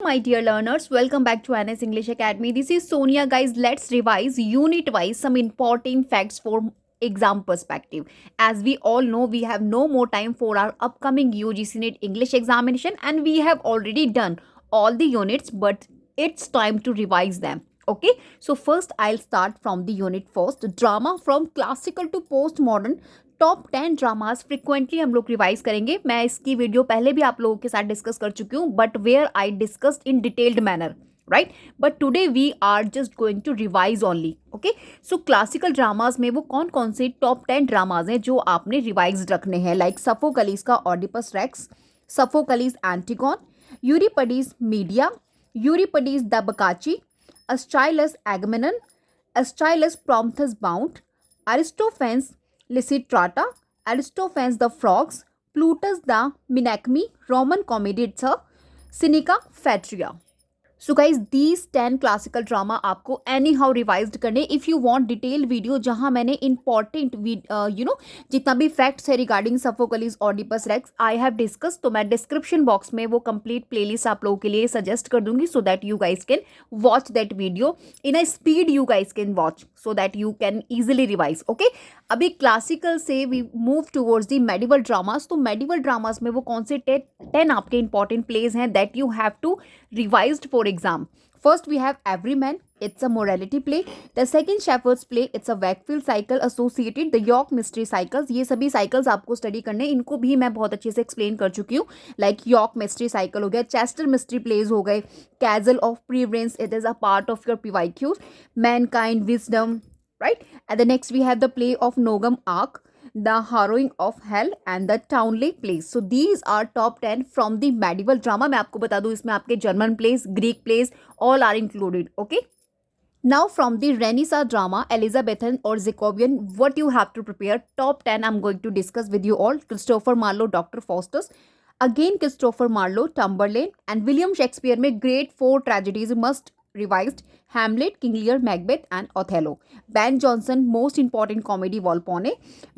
My dear learners, welcome back to NS English Academy. This is Sonia. Guys, let's revise unit wise some important facts for exam perspective. As we all know, we have no more time for our upcoming UGC NET English examination, and we have already done all the units, but it's time to revise them. Okay, so first I'll start from the unit first, drama from classical to postmodern. Top 10 dramas frequently हम लोग revise करेंगे. मैं इसकी video पहले भी आप लोगों के साथ डिस्कस कर चुकी हूँ, but where I discussed in detailed manner, right. But today we are just going to revise only. Okay, so classical dramas में वो कौन कौन से टॉप 10 ड्रामाज हैं जो आपने रिवाइज रखने हैं, लाइक सफोकलीज का Oedipus Rex, Sophocles Antigone, Euripides Medea, Euripides the Bacchae, Aeschylus Agamemnon, Aeschylus Prometheus Bound, Aristophanes Lysistrata, Aristophanes the frogs, Plutus the Menechmi, Roman comedy it's a Seneca Phaedria. So guys these 10 classical drama आपको any how revise करने. If you want detail video जहां मैंने important जितना भी facts है regarding Sophocles Oedipus Rex I have discuss, तो मैं description box में वो कंप्लीट प्लेलिस्ट आप लोगों के लिए सजेस्ट कर दूंगी, so that you guys can watch that video in a speed. You guys can watch so that you can easily revise. Okay, अभी क्लासिकल से we move towards the medieval dramas. तो medieval dramas में वो कौन से 10 आपके important plays हैं that you have to revised for exam. First, we have Everyman. It's a morality play. The second, Shepherd's Play. It's a Wakefield cycle associated. The York Mystery Cycles. ये सभी cycles आपको study करने, इनको भी मैं बहुत अच्छे से explain कर चुकी हूँ. Like York Mystery Cycle हो गया, Chester Mystery Plays हो गए, Castle of Preference. It is a part of your PYQs. Mankind, Wisdom, right? And the next we have the play of Nogam Ark, The Harrowing of Hell and the Townley Plays. So these are top 10 from the medieval drama. मैं आपको बता दूं इसमें आपके German plays, Greek plays all are included. Okay. Now from the Renaissance drama, Elizabethan or Jacobean, what you have to prepare. Top 10 I'm going to discuss with you all. Christopher Marlowe, Dr. Faustus. Again Christopher Marlowe, Tamburlaine, and William Shakespeare में great 4 tragedies must revised. Hamlet, King Lear, Macbeth, and Othello. Ben Jonson, most important comedy, Volpone.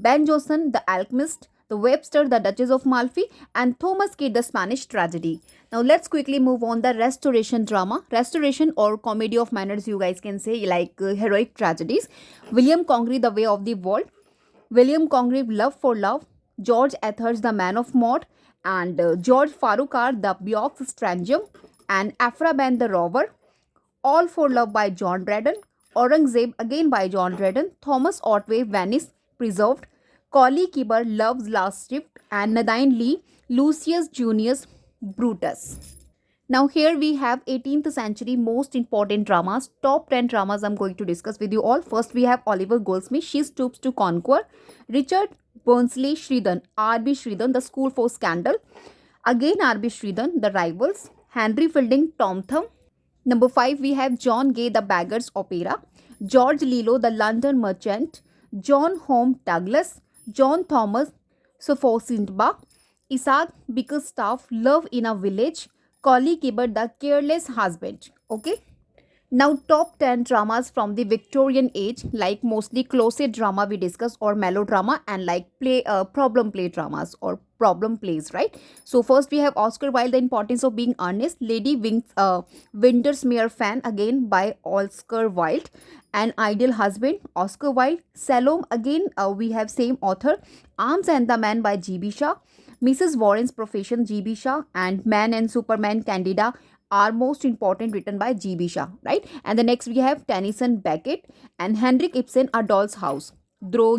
Ben Jonson, The Alchemist. The Webster, The Duchess of Malfi, and Thomas Kyd, The Spanish Tragedy. Now let's quickly move on the Restoration drama. Restoration or comedy of manners, you guys can say, like heroic tragedies. William Congreve, The Way of the World. William Congreve, Love for Love. George Ethers, The Man of Maud, and George Farquhar, The Bjork's Strangem, and Afraban the Robber. All for Love by John Dryden, Aurangzeb again by John Dryden, Thomas Otway, Venice Preserved, Colley Cibber, Love's Last Shift, and Nadine Lee, Lucius Junius Brutus. Now here we have 18th century most important dramas. Top 10 dramas I'm going to discuss with you all. First we have Oliver Goldsmith, She Stoops to Conquer. Richard Burnsley Sheridan, R.B. Sheridan, The School for Scandal. Again R.B. Sheridan, The Rivals. Henry Fielding, Tom Thumb. Number 5, we have John Gay, The Beggar's Opera, George Lillo, The London Merchant, John Home Douglas, John Thomas Sophonisba, Isaac Bickerstaff, Love in a Village, Colley Cibber, The Careless Husband. Okay. Now top 10 dramas from the Victorian age, like mostly closet drama we discuss, or melodrama, and like problem play dramas or problem plays, right? So first we have Oscar Wilde, The Importance of Being Earnest, Lady Windermere Fan, again by Oscar Wilde, An Ideal Husband, Oscar Wilde, Salome, again we have same author, Arms and the Man by G.B. Shaw, Mrs. Warren's Profession, G.B. Shaw, and Man and Superman, Candida are most important, written by G.B. Shaw, right? And the next we have Tennyson, Beckett, and Henrik Ibsen, A Doll's House. Though,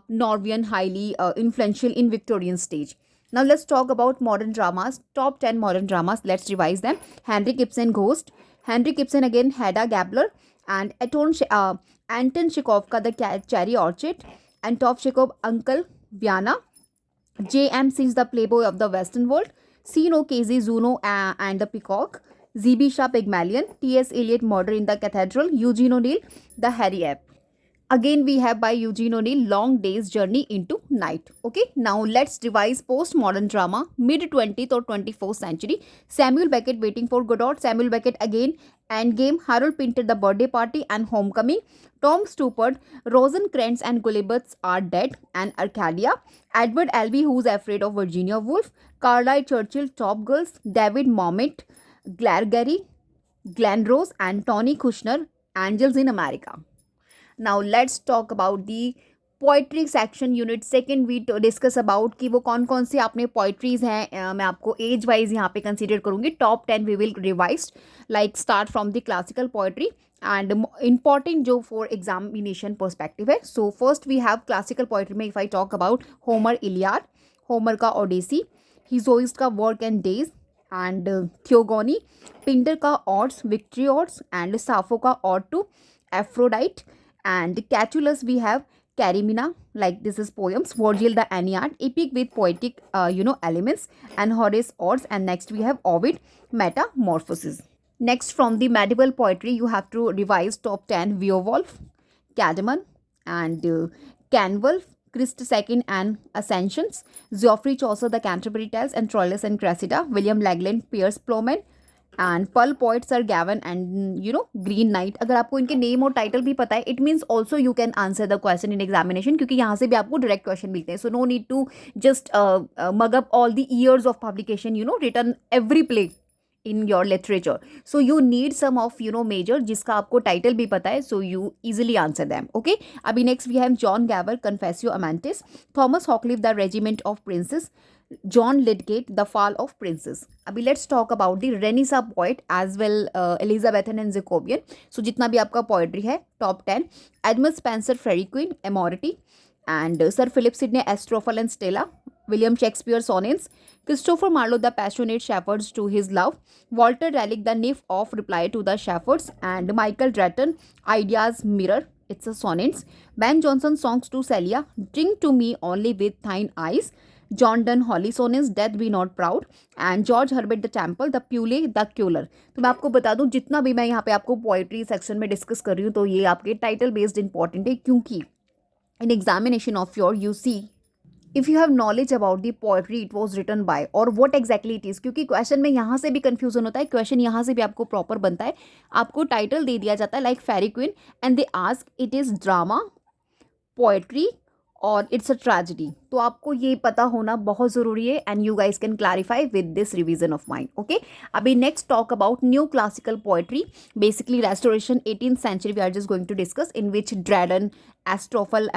Norwegian, highly influential in Victorian stage. Now let's talk about modern dramas. Top 10 modern dramas. Let's revise them. Henrik Ibsen, Ghost. Henrik Ibsen again, Hedda Gabler, and Anton Chekhov, The Cherry Orchard, and Top Chekhov, Uncle Vienna. J.M. Singh's The Playboy of the Western World. C. No. Casey, Zuno and the Peacock. Z.B. Shaw, Pygmalion. T.S. Eliot, Murder in the Cathedral. Eugene O'Neill, The Harry Ape. Again we have by Eugene O'Neill, Long Day's Journey into Night. Okay, now let's revise postmodern drama, mid 20th or 21st century. Samuel Beckett, Waiting for Godot. Samuel Beckett again, Endgame, Harold Pinter, The Birthday Party and Homecoming. Tom Stoppard, Rosencrantz and Guilliberts Are Dead and Arcadia. Edward Albee, Who's Afraid of Virginia Woolf. Carlyle Churchill, Top Girls. David Mamet, Claire Gary, Glenn Rose, and Tony Kushner, Angels in America. Now let's talk about the poetry section unit second we discuss about कि वो कौन कौन से आपने poetries हैं. मैं आपको age wise यहाँ पे कंसीडर करूँगी. Top 10 we will revise like start from the classical poetry and important जो फॉर एग्जामिनेशन पर्सपेक्टिव है. So first we have classical poetry में if I talk about Homer Iliad, Homer का Odyssey, Hesiod का work and days and Theogony, Pindar का odes, victory odes and Sappho का ode to Aphrodite and Catullus we have Carimina, like this is poems, Virgil the Aeneid, epic with poetic elements, and Horace Odes, and next we have Ovid, Metamorphoses. Next from the medieval poetry you have to revise top 10 Beowulf, Cadman and Canwulf, Christ II and Ascensions, Geoffrey Chaucer the Canterbury Tales, and Troilus and Cressida, William Langland, Piers Plowman and Pearl poet Sir Gawain and Green Knight. अगर आपको इनके name और title भी पता है it means also you can answer the question in examination, क्योंकि यहाँ से भी आपको डायरेक्ट क्वेश्चन मिलते हैं. So no need to just mug up all the years of publication written every play in your literature. So you need some of major जिसका आपको title भी पता है, so you easily answer them. Okay, अभी next we have John Gaver, Confessio Amantis, Thomas Hawkliffe, The Regiment of Princes, John Lydgate, The Fall of Princes. अभी let's talk about the Renaissance poet as well, Elizabethan and Jacobean. So जितना भी आपका poetry है top 10, Edmund Spenser, Fairy Queen, Amority, and Sir Philip Sidney, Astrophel and Stella, William Shakespeare, Sonnets, Christopher Marlowe, The Passionate Shepherds to His Love, Walter Raleigh, The Nymph of Reply to the Shepherds, and Michael Drayton, Ideas Mirror, it's a sonnets, Ben Jonson, Songs to Celia, Drink to Me Only with Thine Eyes, John Donne, Holly Sonnets, Death Be Not Proud, and George Herbert, The Temple, The Pule, The Cure. तो मैं आपको बता दूं जितना भी मैं यहाँ पे आपको पोइट्री सेक्शन में डिस्कस कर रही हूँ तो ये आपके टाइटल बेस्ड इंपॉर्टेंट है, क्योंकि in examination of your you see if you have knowledge about the poetry it was written by और वॉट एग्जैक्टली इट इज़, क्योंकि क्वेश्चन में यहाँ से भी कन्फ्यूजन होता है, क्वेश्चन यहाँ से भी आपको प्रॉपर बनता है. आपको टाइटल दे दिया जाता है like Faerie Queene and they ask it is drama, poetry और इट्स अ ट्रेजेडी. तो आपको ये पता होना बहुत ज़रूरी है and you guys can clarify with this revision of mind. Okay, अभी next talk about new classical poetry, basically Restoration 18th century we are just going to discuss, in which Dryden, Astrophel,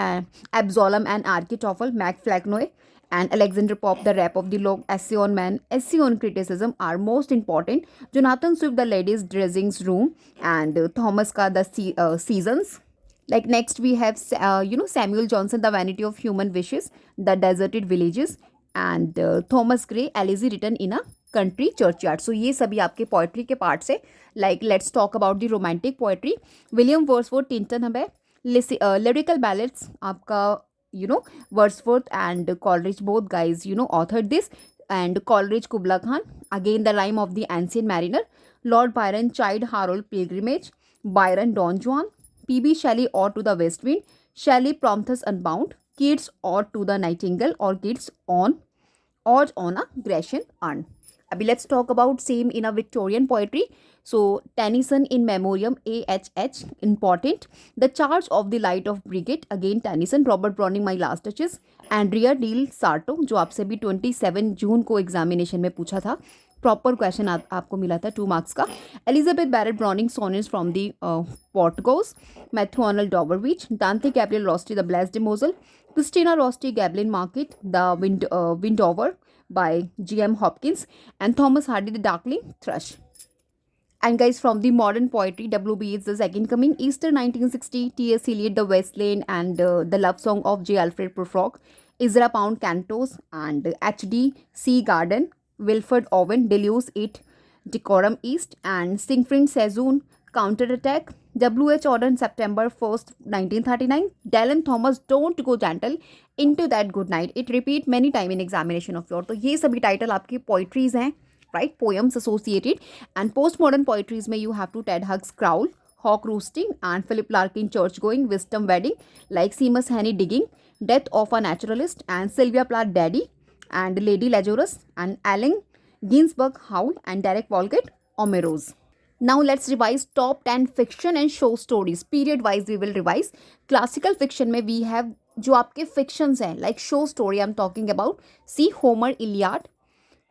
Absalom and Achitophel, Mac Flecknoe and Alexander Pope, The Rap of the Log, Essay on Man, Essay on Criticism are most important. Jonathan Swift, The Ladies' Dressing Room, and Thomas Ka, The Seasons. Like next we have Samuel Johnson, The Vanity of Human Wishes, The Deserted Villages, and Thomas Gray, Elegy Written in a Country Churchyard. So ये सभी आपके poetry के parts है. Like let's talk about the romantic poetry. William Wordsworth, Tintin Habay, lyrical ballads आपका Wordsworth and Coleridge, both guys authored this, and Coleridge, Kubla Khan, again The Rime of the Ancient Mariner, Lord Byron, Childe Harold, Pilgrimage, Byron, Don Juan, P.B. Shelley, Ode to the West Wind, Shelley, Prometheus Unbound, Keats, Ode to the Nightingale, or Keats on Ode on a Grecian Urn. Abhi let's talk about same in a Victorian poetry. So Tennyson, In Memoriam, AHH, important. The Charge of the Light of Brigade, again Tennyson. Robert Browning, My Last Touches. Andrea Del Sarto, जो आपसे भी 27 जून को examination में पूछा था, proper question आपको मिला था 2 मार्क्स का. Elizabeth Barrett Browning, Sonnets from the Portuguese. Matthew Arnold, Dover Beach. Dante Gabriel Rossetti, the Blessed Damozel. Christina Rossetti, Goblin Market, the Windhover by G.M. Hopkins, and Thomas Hardy, The Darkling Thrush. And guys, from the modern poetry, W.B. Yeats, The Second Coming, Easter 1960, T.S. Eliot, The West Lane, and The Love Song of J. Alfred Prufrock, Ezra Pound, Cantos, and H.D. C. Garden, Wilfred Owen, Deleuze, It, Decorum East, and Siegfried Sassoon, Counterattack, W.H. Auden, September 1st, 1939, Dylan Thomas, Don't Go Gentle, Into That Good Night. It repeat many time in examination of your. तो ये सभी title आपकी poetries हैं, right, poems associated. And post modern poetries में you have to Ted Hughes Crow, Hawk Roosting, and Philip Larkin, Church Going, विस्टम Wedding, like Seamus Heaney Digging, Death of a Naturalist, and Sylvia Plath Daddy, and Lady Lazarus, and Allen Ginsberg Howl, and Derek Walcott Omeros. Now let's revise top 10 fiction and show stories. Period wise we will revise. Classical fiction में we have जो आपके fictions हैं, like show story I'm talking about. See Homer Iliad,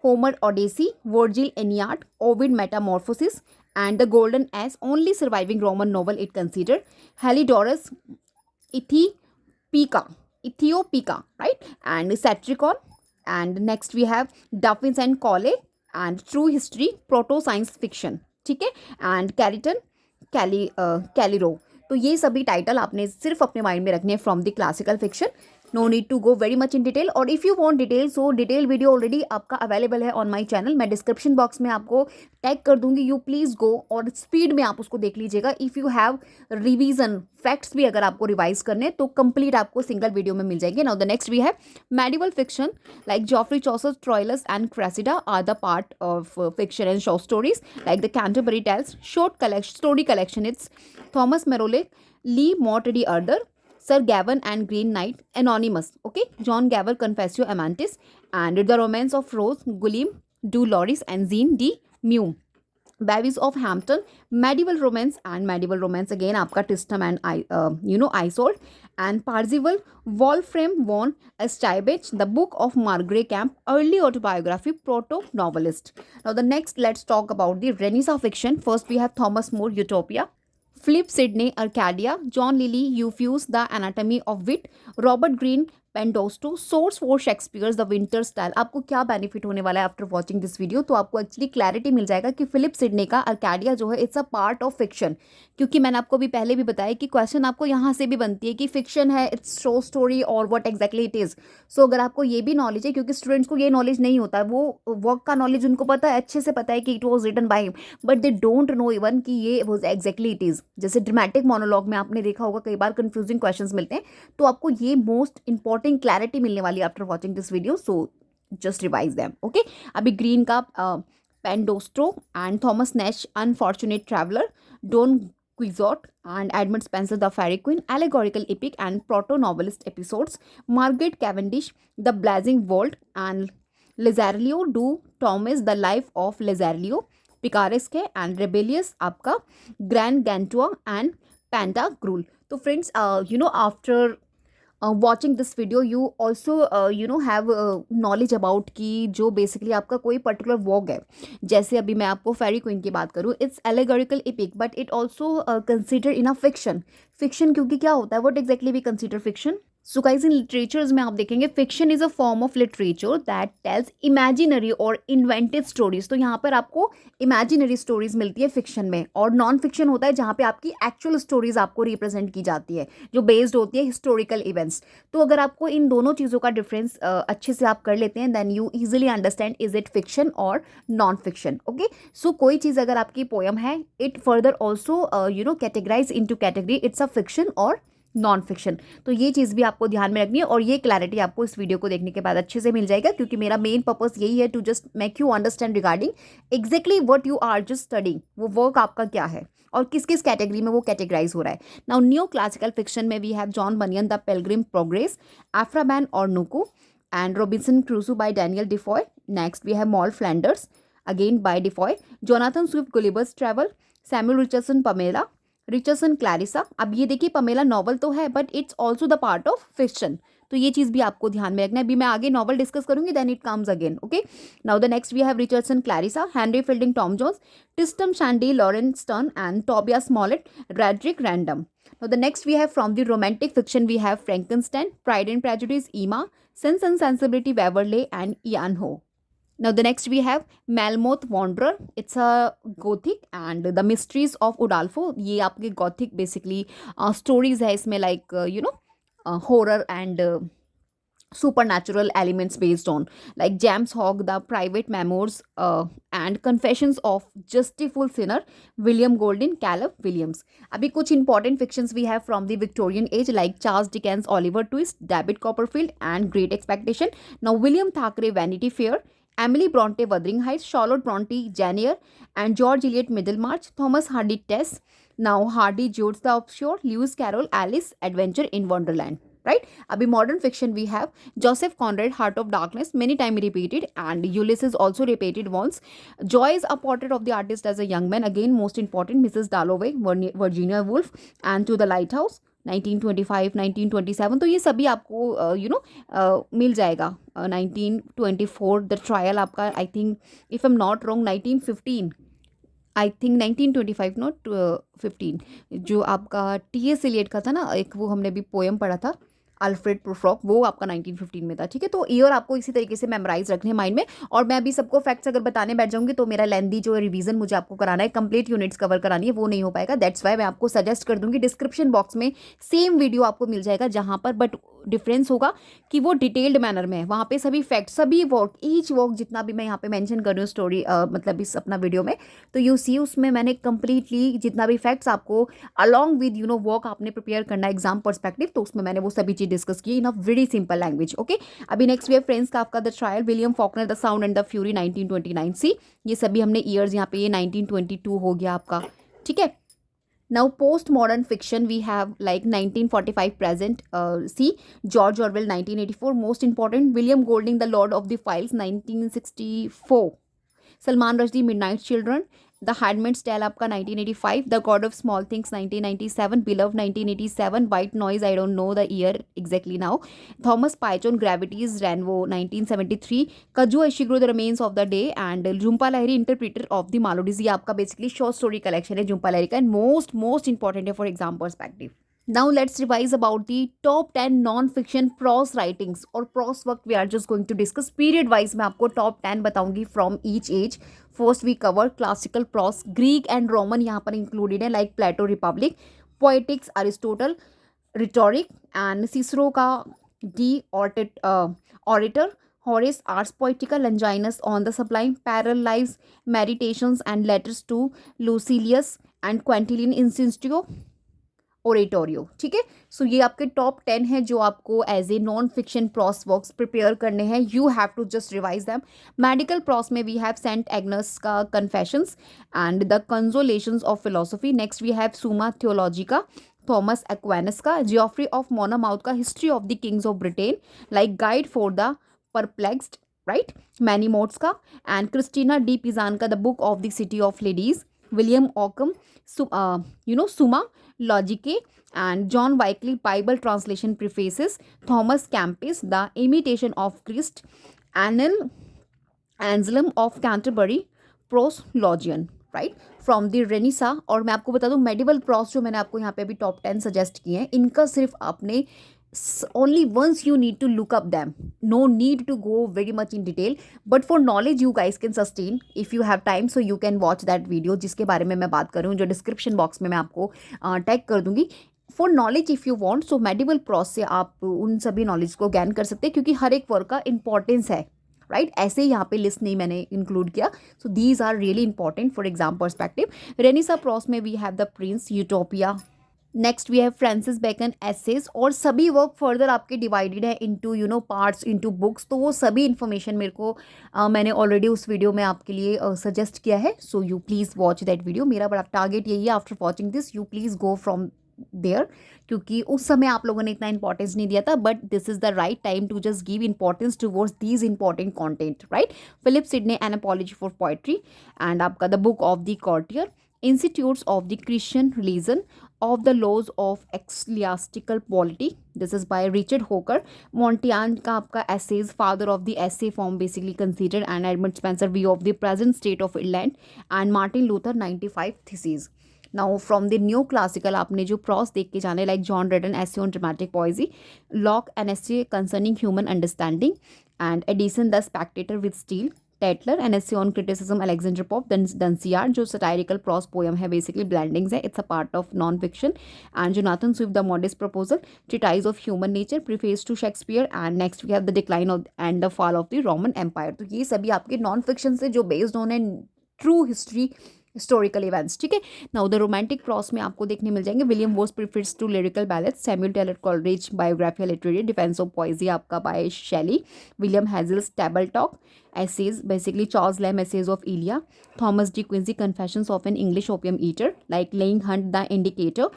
Homer Odyssey, Virgil Aeneid, Ovid Metamorphoses, and The Golden Ass, only surviving Roman novel it considered. Heliodorus, Ethiopica, Ethiopia, right? And Satricon. And next we have Duffins and Cole and True History, Proto Science Fiction. ठीक है. And कैरिटन, कैलिरो. तो ये सभी title आपने सिर्फ अपने mind में रखने हैं from the classical fiction. No need to go very much in detail. और if you want detail, so detail video already आपका अवेलेबल है ऑन माय चैनल. मैं डिस्क्रिप्शन बॉक्स में आपको टैग कर दूंगी. यू प्लीज़ गो और स्पीड में आप उसको देख लीजिएगा. If you have revision facts भी अगर आपको रिवाइज करने तो कंप्लीट आपको सिंगल वीडियो में मिल जाएंगे. Now the next we have medieval fiction like Geoffrey Chaucer, Troilus and Criseyde are the part of fiction and short stories like the Canterbury Tales short story collection. It's Thomas Malory, Le Morte d'Arthur, Sir Gawain and Green Knight, Anonymous, okay, John Gaver, Confessio Amantis, and The Romance of Rose, Guillaume du Loris and Jean de Meaux. Bevis of Hampton, Medieval Romance, and Medieval Romance again आपका Tristram and Isolde, and Parzival, Wolfram von Stibich, The Book of Margaret Camp, early autobiography, proto-novelist. Now the next, let's talk about the Renaissance fiction. First we have Thomas More, Utopia. Philip Sidney, Arcadia, John Lilly, Euphues, The Anatomy of Wit, Robert Greene, Pandosto, source for Shakespeare's the Winter's Tale. आपको क्या benefit होने वाला है after watching this video? तो आपको actually clarity मिल जाएगा कि Philip Sidney का अर्काडिया जो है it's a part of fiction. क्योंकि मैंने आपको भी पहले भी बताया कि क्वेश्चन आपको यहाँ से भी बनती है कि फिक्शन है, इट्स शो स्टोरी और व्हाट एग्जैक्टली इट इज़. सो अगर आपको ये भी नॉलेज है, क्योंकि स्टूडेंट्स को ये नॉलेज नहीं होता, वो वर्क का नॉलेज उनको पता है, अच्छे से पता है कि it was written by him, but they don't know even कि ये वॉज एग्जैक्टली इट इज़. जैसे ड्रामेटिक मोनोलॉग में आपने देखा होगा कई बार कंफ्यूजिंग क्वेश्चंस मिलते हैं. तो आपको ये मोस्ट इंपॉर्टेंट क्लैरिटी मिलने वाली after watching this video. So just revise them. Okay, अभी ग्रीन का Pandosto and Thomas Nashe Unfortunate Traveller, Don Quixote and Edmund Spenser, The Fairy Queen, allegorical epic and proto-novelist episodes, Margaret Cavendish, The Blazing World, and Lazarillo du Thomas, The Life of Lazarillo, Picaresque and Rebellious आपका Grand Gantua and Pantagruel. तो friends, after watching this video you also have knowledge about कि जो basically आपका कोई particular work है. जैसे अभी मैं आपको फेरी क्वीन की बात करूँ, it's allegorical epic but it also consider in a fiction. क्योंकि क्या होता है, what exactly we consider fiction? So guys, in literatures में आप देखेंगे fiction is a form of literature that tells imaginary और इन्वेंटेड स्टोरीज. तो यहाँ पर आपको इमेजिनरी स्टोरीज मिलती है फिक्शन में, और नॉन फिक्शन होता है जहाँ पे आपकी एक्चुअल स्टोरीज आपको रिप्रेजेंट की जाती है जो बेस्ड होती है हिस्टोरिकल इवेंट्स. तो अगर आपको इन दोनों चीज़ों का डिफरेंस अच्छे से आप कर लेते हैं, then you easily understand is it fiction और नॉन फिक्शन. ओके, सो कोई चीज़ अगर आपकी पोयम है, it further also categorise in two category it's a fiction और नॉन फिक्शन. तो ये चीज़ भी आपको ध्यान में रखनी है, और ये क्लैरिटी आपको इस वीडियो को देखने के बाद अच्छे से मिल जाएगा, क्योंकि मेरा मेन पर्पस यही है to just make you understand regarding exactly what you are just studying. वो वर्क आपका क्या है और किस किस कैटेगरी में वो कैटेगराइज हो रहा है. नाउ न्यू क्लासिकल फिक्शन में we have John Bunyan, the Pilgrim Progress, Aphra Behn Oroonoko, and Robinson Crusoe by Daniel Defoe. Next we have Moll Flanders again by Defoe, Jonathan Swift Gulliver's Travel, Samuel Richardson Pamela, Richardson Clarissa. अब ये देखिए, Pamela novel तो है but it's also the part of fiction. तो ये चीज़ भी आपको ध्यान में रखना है. अभी मैं आगे नॉवल डिस्कस करूंगी, then it comes again. Okay, now the next we have Richardson Clarissa, Henry Fielding Tom Jones, Tristram Shandy, Laurence Sterne and Tobias Smollett, Roderick Random. Now the next we have from the romantic fiction we have Frankenstein, Pride and Prejudice, Ema, Sense and Sensibility, Waverley and Ivanhoe. Now the next we have Melmoth Wanderer. It's a gothic and the mysteries of Udolpho. ये आपके gothic basically stories है इसमें, like horror and supernatural elements based on, like James Hogg, The Private Memoirs and Confessions of Justiful Sinner, William Golding, Caleb Williams. अभी कुछ important fictions we have from the Victorian age like Charles Dickens, Oliver Twist, David Copperfield and Great Expectation. Now William Thackeray, Vanity Fair, Emily Bronte, Wuthering Heights, Charlotte Bronte, Jane Eyre and George Eliot, Middlemarch, Thomas Hardy, Tess. Now Hardy, Jude the Offshore, Lewis Carroll, Alice, Adventure in Wonderland. Right? अभी modern fiction we have Joseph Conrad, Heart of Darkness, many time repeated, and Ulysses also repeated once. Joy is a portrait of the artist as a young man, again most important, Mrs. Dalloway, Virginia Woolf, and To the Lighthouse. 1925, 1927, तो ये सभी आपको मिल जाएगा। 1924 the trial आपका, I think if I am not wrong 1915, I think 1925 not 15, जो आपका T.S.. Elliott का था ना, एक वो हमने भी पोएम पढ़ा था, अल्फ्रेड प्रूफ्रॉक, वो आपका 1915 में था। ठीक है, तो ईयर आपको इसी तरीके से मेमोराइज रखने हैं माइंड में। और मैं अभी सबको फैक्ट्स अगर बताने बैठ जाऊंगी तो मेरा लेंदी जो रिवीजन मुझे आपको कराना है, कंप्लीट यूनिट्स कवर करानी है, वो नहीं हो पाएगा। दैट्स वाई मैं आपको सजेस्ट कर दूंगी डिस्क्रिप्शन बॉक्स में सेम वीडियो आपको मिल जाएगा, जहाँ पर बट डिफरेंस होगा कि वो डिटेल्ड मैनर में है। वहाँ पे सभी फैक्ट, सभी वर्क, ईच वर्क जितना भी मैं यहाँ पे मेंशन कर रही हूँ स्टोरी, मतलब इस अपना वीडियो में, तो यू सी उसमें मैंने कंप्लीटली जितना भी फैक्ट्स आपको अलॉन्ग विद वर्क आपने प्रिपेयर करना है एग्जाम पर्सपेक्टिव, तो उसमें मैंने वो सभी चीज डिस्कस की in a very simple language. Okay, अभी नेक्स्ट वी हैव फ्रेंड्स का आपका the Trial, William Faulkner, the Sound and the Fury 1929 see, ये सभी हमने ईयर्स यहाँ पे, ये 1922 हो गया आपका। ठीक है, now post-modern fiction we have like 1945 present, see George Orwell 1984, most important William Golding The Lord of the Files 1964, Salman Rushdie midnight Children, the Handmaid's Tale आपका 1985, the God of Small Things 1997, Beloved 1987, White Noise I don't know the year exactly now, Thomas Pynchon Gravity's Rainbow 1973, Kazuo Ishiguro the Remains of the Day, and Jhumpa Lahiri Interpreter of the Maladies. ये आपका basically short story collection है झुम्पा लहरी का, and most most important है for exam perspective. Now let's revise about the top 10 non-fiction prose writings और prose work we are just going to discuss period wise। मैं आपको top 10 बताऊंगी from each age। First we cover classical prose, Greek and Roman यहाँ पर included है, like Plato Republic, Poetics, Aristotle, Rhetoric, and Cicero का De Orator, Horace Ars Poetica, Longinus on the Sublime, Parallel Lives, Meditations and Letters to Lucilius, and Quintilian Insistio, ओरेटोरियो। ठीक है, सो ये आपके top 10 है जो आपको as a non fiction prose works prepare करने हैं। You have to just revise them. Medieval prose में वी हैव सेंट एग्नस का confessions and the consolations of philosophy. Next we have Summa Theologica, Thomas Aquinas का, Geoffrey of Monmouth का, History of the Kings of Britain, like Guide for the Perplexed, right, Maimonides का, and Christine de Pizan का the Book of the city of Ladies, William Ockham, Summa Logicae, and John Wycliffe Bible translation prefaces, Thomas Campis The Imitation of Christ, Anselm of Canterbury Proslogion, right, from the Renaissance। और मैं आपको बता दूं medieval pros जो मैंने आपको यहाँ पे अभी टॉप 10 सजेस्ट किए हैं, इनका सिर्फ आपने only once you need to look up them, no need to go very much in detail, but for knowledge you guys can sustain if you have time, so you can watch that video जिसके बारे में मैं बात कर रही हूँ, जो description box में मैं आपको टैग कर दूंगी। For knowledge if you want, so medieval pros से आप उन सभी नॉलेज को गैन कर सकते हैं, क्योंकि हर एक वर्क का इंपॉर्टेंस है, राइट, ऐसे ही यहाँ पे लिस्ट नहीं मैंने इंक्लूड किया। So these are really important for exam perspective. Renaissance prose में we have the Prince, Utopia. Next we have Francis Bacon Essays, और सभी वर्क फर्दर आपके डिवाइडेड है इनटू पार्ट्स, इनटू बुक्स, तो वो सभी इन्फॉर्मेशन मेरे को मैंने ऑलरेडी उस वीडियो में आपके लिए सजेस्ट किया है। So you please watch that video. मेरा बड़ा टारगेट यही है, after watching this you please go from there, क्योंकि उस समय आप लोगों ने इतना इंपॉर्टेंस नहीं दिया था, but this is the right time to just give importance towards these important content, right. Philip Sidney an Apology for Poetry, and आपका the Book of the Courtier, Institutes of the Christian Religion, of the laws of ecclesiastical polity, this is by Richard Hooker, Montaigne का आपका essays, father of the essay form basically considered, and Edmund Spencer view of the present state of Ireland, and Martin Luther 95 theses। Now from the new classical आपने जो prose देख के जाने, like John Dryden essay on dramatic poesy, Locke an essay concerning human understanding, and Addison the Spectator with Steele, Tatler an essay on criticism, Alexander Pope, Dunciad जो satirical prose poem है, basically blendings है, it's a part of non fiction, and Jonathan Swift the modest proposal, treatise of human nature, preface to Shakespeare, and next we have the decline of and the fall of the Roman empire. तो ये सभी आपके non fiction से जो based on है true history, historical events. ठीक है, now the romantic pros में आपको देखने मिल जाएंगे, विलियम वोस preface to lyrical ballads, Samuel Taylor Coleridge biography literary, defence of poesy आपका by Shelley, William Hazlitt's table talk, essays basically Charles Lamb essays of Elia, Thomas De Quincey confessions of an English opium eater, like Laying Hunt the Indicator,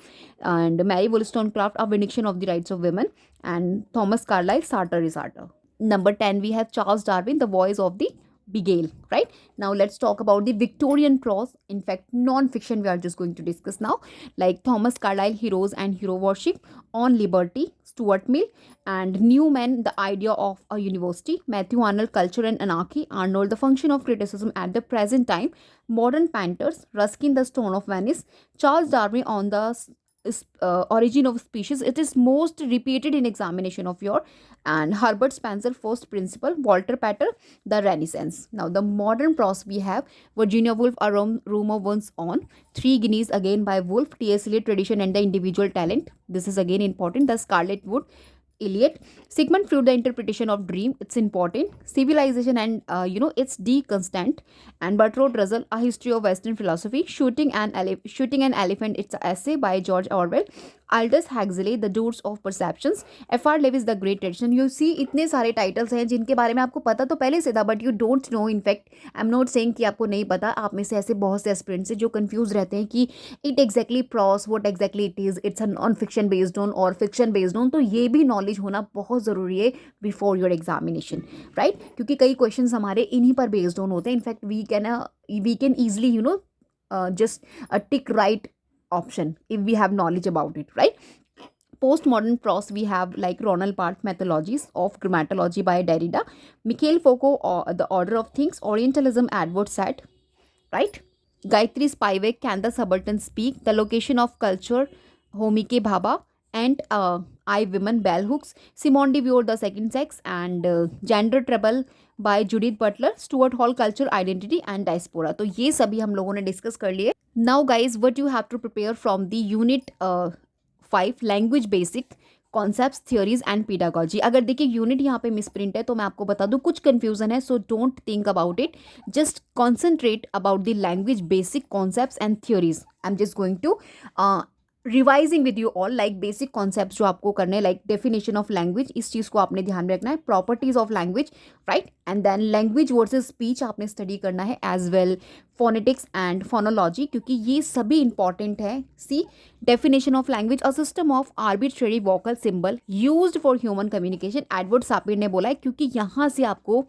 and Mary Wollstonecraft a vindication of the rights of women, and Thomas Carlyle Sartor Resarter। Number 10 we have Charles Darwin, The Voice of the Beguile, right? Now let's talk about the Victorian prose. In fact, non-fiction we are just going to discuss now, like Thomas Carlyle, Heroes and Hero Worship, On Liberty, Stuart Mill, and Newman, The Idea of a University, Matthew Arnold, Culture and Anarchy, Arnold, The Function of Criticism at the Present Time, Modern Panthers, Ruskin, The Stone of Venice, Charles Darwin on the origin of species. It is most repeated in examination of your, and Herbert Spencer, First Principle, Walter Pater, The Renaissance. Now the modern prose we have Virginia Woolf, A Room of One's Own, Three Guineas again by Woolf, T.S. Eliot, Tradition and the Individual Talent. This is again important. The Scarlet Wood, Eliot, Sigmund Freud, The Interpretation of Dream. It's important. Civilization and its Deconstant, and Bertrand Russell, A History of Western Philosophy. Shooting an Elephant. It's an essay by George Orwell. Aldous Huxley, The Doors of Perceptions. F.R. Lewis, The Great Tradition. You see इतने सारे titles हैं जिनके बारे में आपको पता तो पहले से था, but you don't know. In fact I am not saying कि आपको नहीं पता. आप में से ऐसे बहुत से एस्पिरेंट्स हैं जो कंफ्यूज रहते हैं कि it exactly pros, what exactly it is, it's a non fiction based on और फिक्शन बेस्ड ऑन. तो ये भी नॉलेज होना बहुत ज़रूरी है बिफोर योर एग्जामिनेशन, राइट? क्योंकि कई क्वेश्चन हमारे इन्हीं पर बेस्ड ऑन होते हैं. In fact we can easily just tick right option if we have knowledge about it, right? Postmodern prose we have like Ronald Barthes, Methodologies of Grammatology by Derrida, Mikhail Foucault, or The Order of Things, Orientalism, Edward Said, right? Gayatri Spivak, Can the Subaltern Speak, The Location of Culture, Homike Bhabha, and I, Women, Bell Hooks, Simone de Beauvoir, The Second Sex, and Gender Trouble by Judith Butler, Stuart Hall, Culture, Identity and Diaspora. तो ये सभी हम लोगों ने discuss कर लिए. Now guys, what you have to prepare from the unit 5, language basic, concepts, theories and pedagogy. अगर देखिए यूनिट यहाँ पे मिसप्रिंट है तो मैं आपको बता दूँ कुछ कन्फ्यूजन है, so don't think about it, just concentrate about the language basic concepts and theories. I am just going to revising with you all, like basic concept जो आपको करने हैं, लाइक डेफिनेशन ऑफ लैंग्वेज, इस चीज़ को आपने ध्यान में रखना है, properties of language, right? And then language versus speech आपने स्टडी करना है, as well phonetics and phonology, क्योंकि ये सभी इंपॉर्टेंट है. See, definition of language, a system of arbitrary vocal symbol used for human communication. Edward Sapir ने बोला है, क्योंकि यहाँ से आपको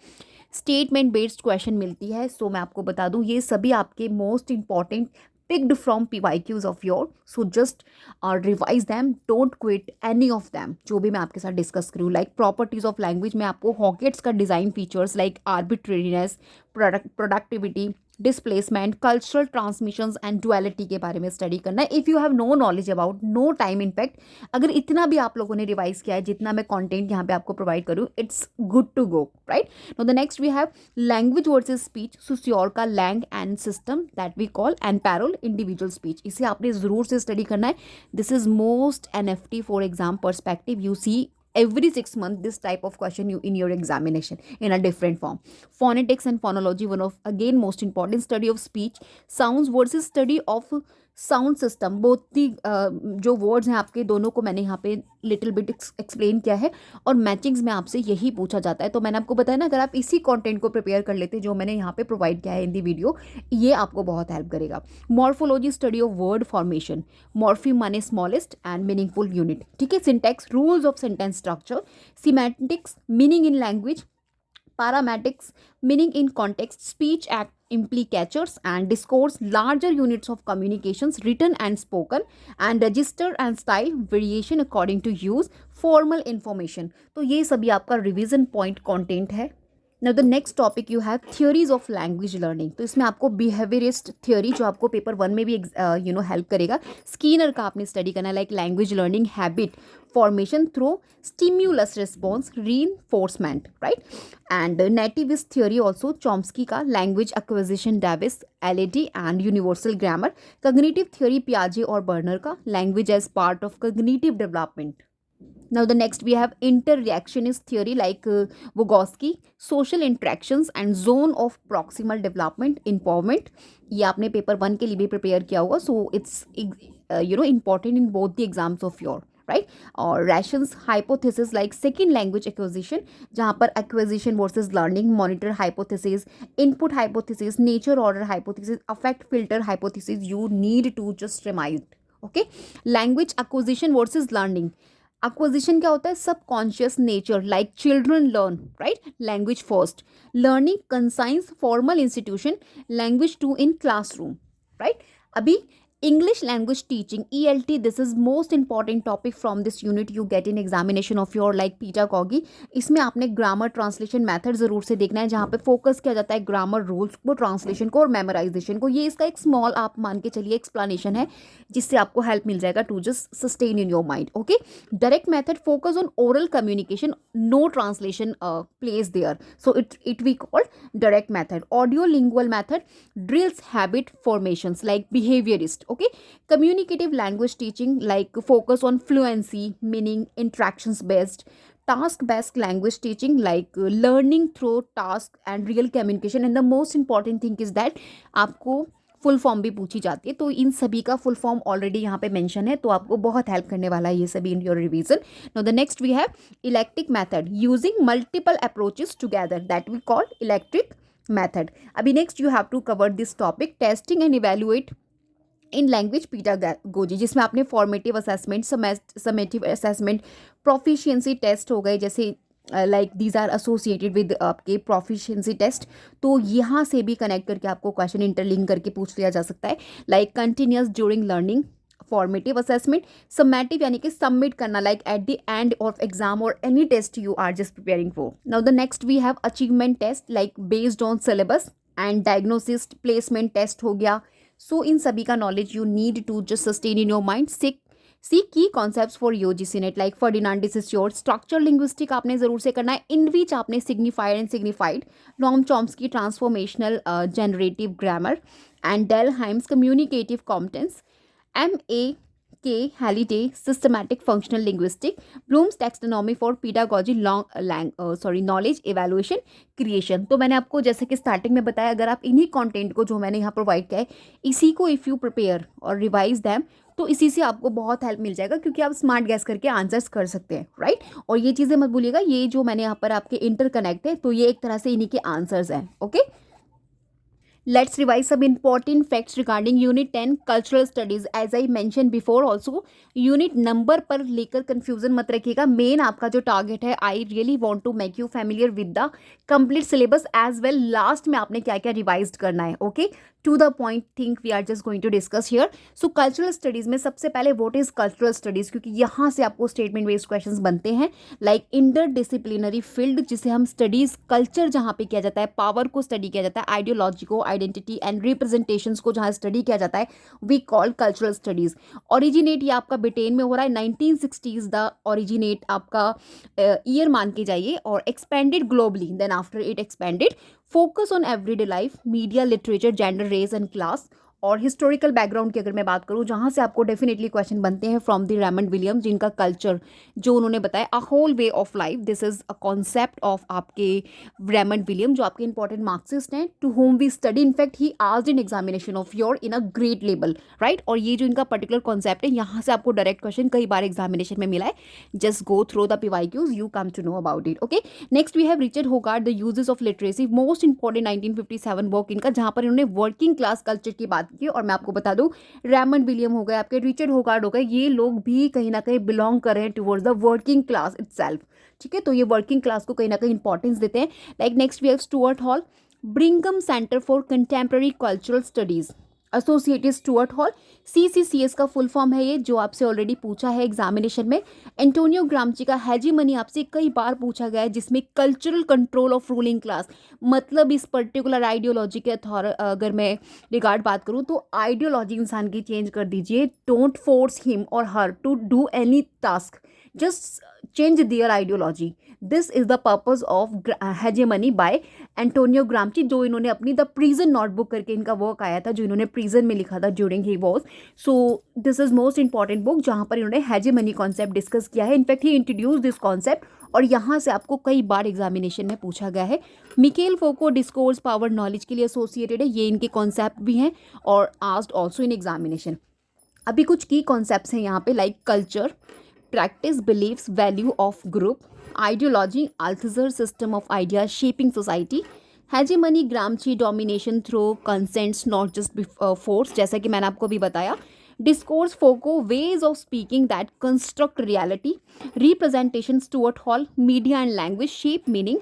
स्टेटमेंट बेस्ड क्वेश्चन मिलती है. सो मैं आपको बता दूँ ये सभी आपके most important picked from PYQs of your, so just revise them, don't quit any of them जो भी मैं आपके साथ डिस्कस करूँ. लाइक प्रॉपर्टीज ऑफ लैंग्वेज में आपको हॉकेट्स का design features like arbitrariness, productivity, displacement, cultural transmissions and duality के बारे में स्टडी करना है. If you have no knowledge about, no time, in fact अगर इतना भी आप लोगों ने रिवाइज किया है जितना मैं कंटेंट यहाँ पे आपको प्रोवाइड करूँ, it's good to go, right? No the next we have language versus speech, Saussure का langue and system that we call, and parole, individual speech. इसे आपने ज़रूर से स्टडी करना है. This is most NFT for exam perspective. You see every 6 months this type of question in your examination in a different form. Phonetics and phonology, one of again most important, study of speech, sounds versus study of sound system. Both the जो words हैं आपके दोनों को मैंने यहाँ पे little bit explain किया है, और मैचिंग्स में आपसे यही पूछा जाता है. तो मैंने आपको बताया ना, अगर आप इसी कंटेंट को प्रिपेयर कर लेते जो मैंने यहाँ पे प्रोवाइड किया है इन दी वीडियो, ये आपको बहुत हेल्प करेगा. Morphology, study of word formation, Morphy माने स्मॉलेस्ट एंड मीनिंगफुल यूनिट, ठीक है. Syntax, rules of sentence structure. Semantics, meaning in language. Paramatics, meaning in context, speech act implicatures and discourse, larger units of communications, written and spoken, and register and style, variation according to use, formal information. तो ये सभी आपका revision point content है. Now the next topic you have theories of language learning. तो इसमें आपको behaviourist theory जो आपको पेपर 1 में भी हेल्प करेगा. स्कीनर का आपने स्टडी करना है, like language learning habit formation through stimulus response reinforcement, right? And nativist theory also, Chomsky ka language acquisition, Davis, LAD, and universal grammar. Cognitive theory, Piaget or Berner ka language as part of cognitive development. Now the next we have interreactionist theory like Vygotsky, social interactions and zone of proximal development, empowerment. ये आपने paper 1 के लिए भी prepare किया होगा, so it's important in both the exams of your, right. और Krashen's hypothesis like second language acquisition, जहाँ पर acquisition versus learning, monitor hypothesis, input hypothesis, nature order hypothesis, affect filter hypothesis. You need to just remind, okay. Language acquisition versus learning, acquisition क्या होता है, subconscious nature, like children learn right language first, learning conscious formal institution, language too in classroom right. अभी English language teaching ELT, this is most important topic from this unit you get in examination of your like pedagogy. इसमें आपने grammar translation method जरूर से देखना है, जहाँ पे focus किया जाता है ग्रामर रूल्स को, ट्रांसलेशन को और मेमोराइजेशन को. ये इसका एक स्मॉल आप मान के चलिए एक्सप्लेनेशन है, जिससे आपको हेल्प मिल जाएगा to just sustain in your mind. Okay, direct method focus on oral communication, no translation place there, so it we called direct method. Audio lingual method, drills habit formations like behaviorist. Okay, communicative language teaching like focus on fluency, meaning interactions based. Task based language teaching like learning through task and real communication. And the most important thing is that आपको full form भी पूछी जाती है, तो इन सभी का full form already यहाँ पे मेंशन है, तो आपको बहुत हेल्प करने वाला है ये सभी in your revision. Now the next we have eclectic method, using multiple approaches together, that we call eclectic method. Abhi next you have to cover this topic, testing and evaluate in language pedagogy, जिसमें आपने formative assessment, summative assessment, proficiency test हो गए, जैसे like these are associated with आपके proficiency test, तो यहाँ से भी कनेक्ट करके आपको क्वेश्चन इंटरलिंक करके पूछ लिया जा सकता है. Like continuous during learning, formative assessment, summative यानी कि सबमिट करना like at the end of exam और any test you are just preparing for. Now the next we have achievement test like based on syllabus and diagnosis, placement test हो गया. So इन सभी का knowledge you need to just sustain in your mind. See key concepts for UGC NET like Ferdinand's is your. Structure linguistic आपने जरूर से करना है, इन विच आपने signified and signified, Noam Chomsky transformational generative grammar and Dell Hymes communicative competence, M.A.K. Halliday Systematic Functional Linguistic, Bloom's Taxonomy for Pedagogy, Knowledge Evaluation Creation. तो मैंने आपको जैसे कि स्टार्टिंग में बताया, अगर आप इन्हीं कंटेंट को जो मैंने यहाँ प्रोवाइड किया है, इसी को इफ़ यू प्रिपेयर और रिवाइज दैम, तो इसी से आपको बहुत हेल्प मिल जाएगा, क्योंकि आप स्मार्ट गैस करके आंसर्स कर सकते हैं राइट. और ये चीज़ें मत भूलिएगा, ये जो मैंने यहाँ पर आपके इंटरकनेक्ट है, तो ये एक तरह से इन्हीं के आंसर्स हैं. Okay, let's revise some important facts regarding unit 10 cultural studies. as I mentioned before also, unit number पर लेकर confusion मत रखिएगा. मेन आपका जो टारगेट है, I really want to make you familiar with the complete syllabus as well. Last में आपने क्या क्या रिवाइज करना है. Okay, to the point think we are just going to discuss here. So cultural studies में सबसे पहले व्हाट इज कल्चरल स्टडीज, क्योंकि यहाँ से आपको स्टेटमेंट बेस्ड क्वेश्चंस बनते हैं. लाइक इंटर डिसिप्लिनरी फील्ड, जिसे हम स्टडीज कल्चर जहाँ पे किया जाता है, पावर को स्टडी किया जाता है, आइडियोलॉजी को, आइडेंटिटी एंड रिप्रेजेंटेशंस को जहाँ स्टडी किया जाता है, we call cultural studies. Originate ये आपका ब्रिटेन में हो रहा है, 1960s द ओरिजिनेट आपका ईयर मान के जाइए, और expanded globally, then after it expanded. Focus on everyday life, media, literature, gender, race and class. और हिस्टोरिकल बैकग्राउंड की अगर मैं बात करूँ, जहाँ से आपको डेफिनेटली क्वेश्चन बनते हैं फ्रॉम द रेमंड विलियम्स, जिनका कल्चर जो उन्होंने बताया, a whole way of life, this is a concept of आपके रेमंड विलियम, जो आपके इंपॉर्टेंट मार्क्सिस्ट हैं, to whom we study. In fact he asked in examination of your in a great level right. और ये जो इनका पर्टिकुलर कॉन्सेप्ट है, यहाँ से आपको डायरेक्ट क्वेश्चन कई बार एग्जामिनेशन में मिला है. Just go through the PYQs, you come to know about it. Okay, next we have Richard Hoggart, the uses of literacy, most important 1957 book इनका, जहाँ पर इन्होंने वर्किंग क्लास कल्चर की बात की. और मैं आपको बता दूं, रेमंड विलियम हो गए, आपके रिचर्ड होगार्ड हो गए, ये लोग भी कहीं ना कहीं बिलोंग कर रहे हैं towards the working class itself. ठीक है, तो ये वर्किंग क्लास को कहीं ना कहीं इंपॉर्टेंस देते हैं. Like next we have Stuart Hall, Birmingham centre for contemporary cultural studies, associated Stuart Hall. CCCS का फुल फॉर्म है ये, जो आपसे ऑलरेडी पूछा है एग्जामिनेशन में. एंटोनियो ग्रामची का हेजीमनी आपसे कई बार पूछा गया है, जिसमें cultural control of ruling class, मतलब इस पर्टिकुलर आइडियोलॉजी के अगर मैं रिगार्ड बात करूँ, तो आइडियोलॉजी इंसान की चेंज कर दीजिए. डोंट फोर्स हिम और her to do any task, just change their ideology. This is the purpose of hegemony by Antonio Gramsci, जो इन्होंने अपनी द प्रिजन नोटबुक करके इनका वर्क आया था, जो इन्होंने प्रिजन में लिखा था during he was. So this is most important book, जहाँ पर इन्होंने हेजेमनी कॉन्सेप्ट डिस्कस किया है. In fact he introduce this concept, और यहाँ से आपको कई बार एग्जामिनेशन में पूछा गया है. मिकेल फोको, डिस्कोर्स पावर नॉलेज के लिए एसोसिएटेड है, ये इनके कॉन्सेप्ट भी हैं और आस्क्ड ऑल्सो इन एग्जामिनेशन. अभी कुछ की कॉन्सेप्ट्स हैं यहाँ पे, like culture, practice, beliefs, value of group, ideology, Althusser system of ideas shaping society, hegemony, Gramsci domination through consents not just force, जैसा कि मैंने आपको भी बताया. Discourse Foucault, Ways of Speaking That Construct Reality. Representation, Stuart Hall, Media and Language Shape Meaning.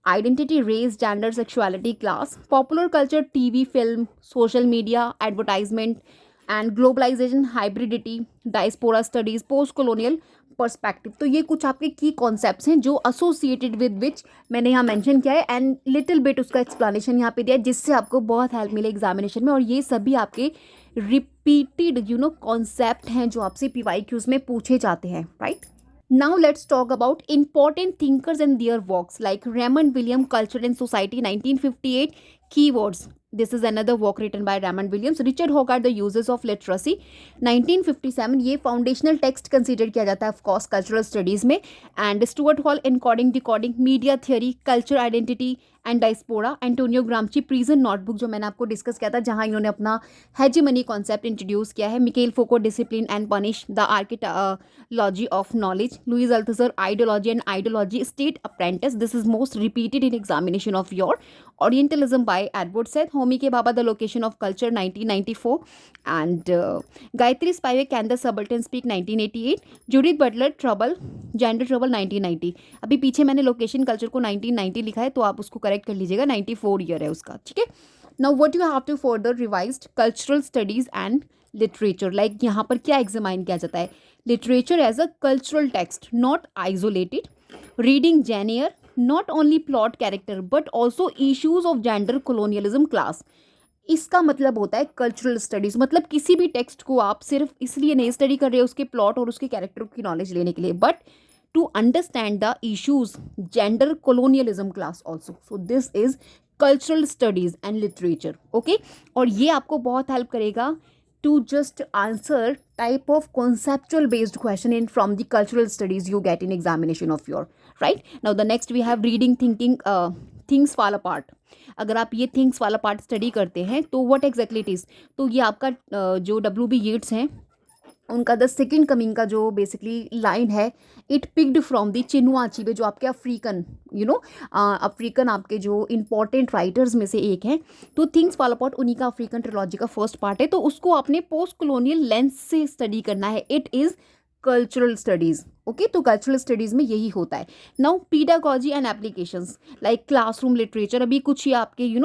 Identity, Race, Gender, Sexuality, Class. Popular Culture, TV, Film, Social Media, Advertisement and Globalization, Hybridity, Diaspora Studies, Post Colonial perspective. तो ये कुछ आपके की concepts हैं जो associated with which मैंने यहाँ mention किया है एंड लिटिल बिट उसका एक्सप्लेनेशन यहाँ पे दिया है जिससे आपको बहुत हेल्प मिले एग्जामिनेशन में. और ये सभी आपके रिपीटेड कॉन्सेप्ट हैं जो आपसे PYQs में पूछे जाते हैं, right. Now let's talk about important thinkers and their works like Raymond Williams, Culture and Society, 1958. Keywords. This is another work written by Raymond Williams. Richard Hogarth, The Uses of Literacy, 1957. ये foundational text consider किया जाता है of course cultural studies में. And Stuart Hall, encoding decoding, media theory, culture identity and diaspora. Antonio Gramsci, prison notebook, जो मैंने आपको discuss किया था जहां इन्होंने अपना हेजेमनी कॉन्सेप्ट इंट्रोड्यूस किया है. Michel Foucault, discipline and punish, the archaeology of knowledge. Louis Althusser, ideology and ideology, state apprentice. This is most repeated in examination of your. Orientalism by Edward Said. Homi ke Baba, The Location of Culture, 1994. And Gayatri Spivak, Can the Subaltern Speak, 1988. Judith Butler, Trouble, Gender Trouble, 1990. अभी पीछे मैंने location culture को 1990 लिखा है तो आप उसको correct कर लीजिएगा, 94 ईयर है उसका, ठीक है. Now what you have to further revised cultural studies and literature. Like यहाँ पर क्या एग्जामाइन किया जाता है. Literature as a cultural text, not isolated. Reading Jane Eyre, not only plot character but also issues of gender, colonialism, class. इसका मतलब होता है कल्चरल स्टडीज. मतलब किसी भी टेक्स्ट को आप सिर्फ इसलिए नहीं स्टडी कर रहे हो उसके प्लॉट और उसके कैरेक्टर की नॉलेज लेने के लिए, but to understand the issues gender, colonialism, class also. So this is cultural studies and literature, okay. और ये आपको बहुत हेल्प करेगा to just answer type of conceptual based question in from the cultural studies you get in examination of your, right. Now the next we have reading, thinking, things fall apart. अगर आप ये things वाला part study करते हैं तो what exactly it is. तो ये आपका जो WB येट्स हैं उनका द सेकेंड कमिंग का जो बेसिकली लाइन है, it picked from the Chinua Achebe, जो आपके अफ्रीकन अफ्रीकन आपके जो इंपॉर्टेंट राइटर्स में से एक हैं. तो थिंग्स फॉल अपार्ट उन्हीं का अफ्रीकन ट्रिलॉजी का फर्स्ट पार्ट है. तो उसको आपने पोस्ट कॉलोनियल लेंस से स्टडी करना है. It is cultural studies, okay. तो कल्चरल स्टडीज़ में यही होता है. Now pedagogy and applications like classroom literature, अभी कुछ ही आपके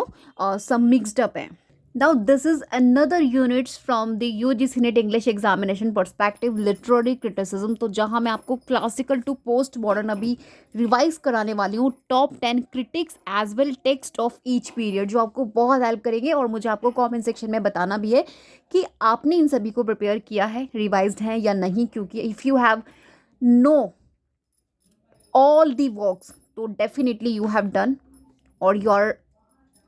सम मिक्सड अप हैं. Now this is another units from the UGC NET English examination perspective, literary criticism. तो जहाँ मैं आपको क्लासिकल टू पोस्ट मॉडर्न अभी रिवाइज कराने वाली हूँ top 10 critics as well text of each period, जो आपको बहुत हेल्प करेंगे. और मुझे आपको कमेंट सेक्शन में बताना भी है कि आपने इन सभी को प्रिपेयर किया है, रिवाइज्ड है या नहीं. क्योंकि if you have know all the works तो डेफिनेटली यू हैव डन और your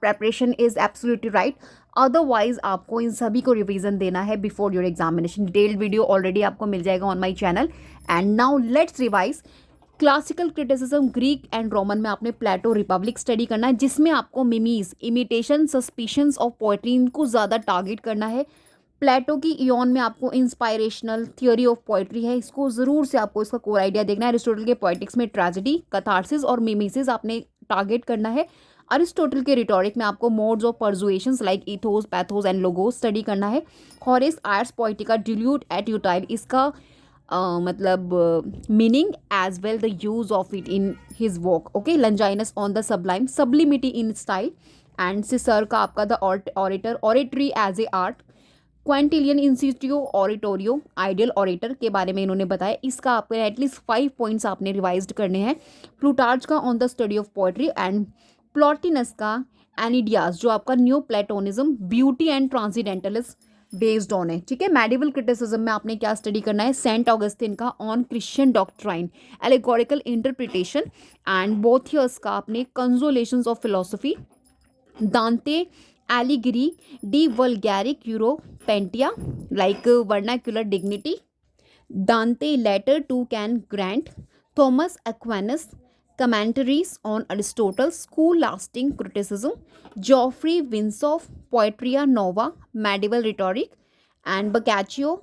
preparation is absolutely right. Otherwise आपको इन सभी को रिवीजन देना है before your examination. Detailed video already आपको मिल जाएगा on my channel. And now let's revise classical criticism, Greek and Roman में आपने प्लेटो, रिपब्लिक स्टडी करना है, जिसमें आपको मिमीज, इमिटेशन, सस्पिशंस ऑफ पोएट्री, इनको ज़्यादा टारगेट करना है. प्लेटो की इयॉन में आपको इंस्पायरेशनल थियोरी ऑफ पोएट्री है, इसको ज़रूर से आपको इसका कोर आइडिया देखना है. एरिस्टोटल के पोएटिक्स में ट्रेजेडी, कथारसिस और मिमीसिस आपने टारगेट करना है. अरिस्टोटल के रिटोरिक में आपको modes of persuasions like ethos, pathos and logos study करना है. Horace Ars Poetica, dulce et utile, इसका मतलब meaning as well the use of it in his work, okay. Longinus on the sublime, sublimity in style. And Cicero का आपका the orator, oratory as a art. Quintilian Institutio Oratoria, ideal orator के बारे में इन्होंने बताया. इसका आपको at least 5 points आपने रिवाइज करने हैं. प्लूटार्च का on the study of poetry and Plotinus का एनिडियास, जो आपका new Platonism, beauty and transcendentalism based on है, ठीक है. मेडिवल क्रिटिसिज्म में आपने क्या स्टडी करना है, सेंट ऑगस्टिन का on Christian doctrine, allegorical interpretation. And Boethius का आपने कंसोलेशंस ऑफ फिलोसफी. दांते एलिगिरी De Vulgari Eloquentia like vernacular dignity. Dante letter to Can Grande. Thomas Aquinas commentaries on Aristotle's scholastic criticism. Geoffrey Winslow, Poetria Nova, Medieval Rhetoric. And Boccaccio,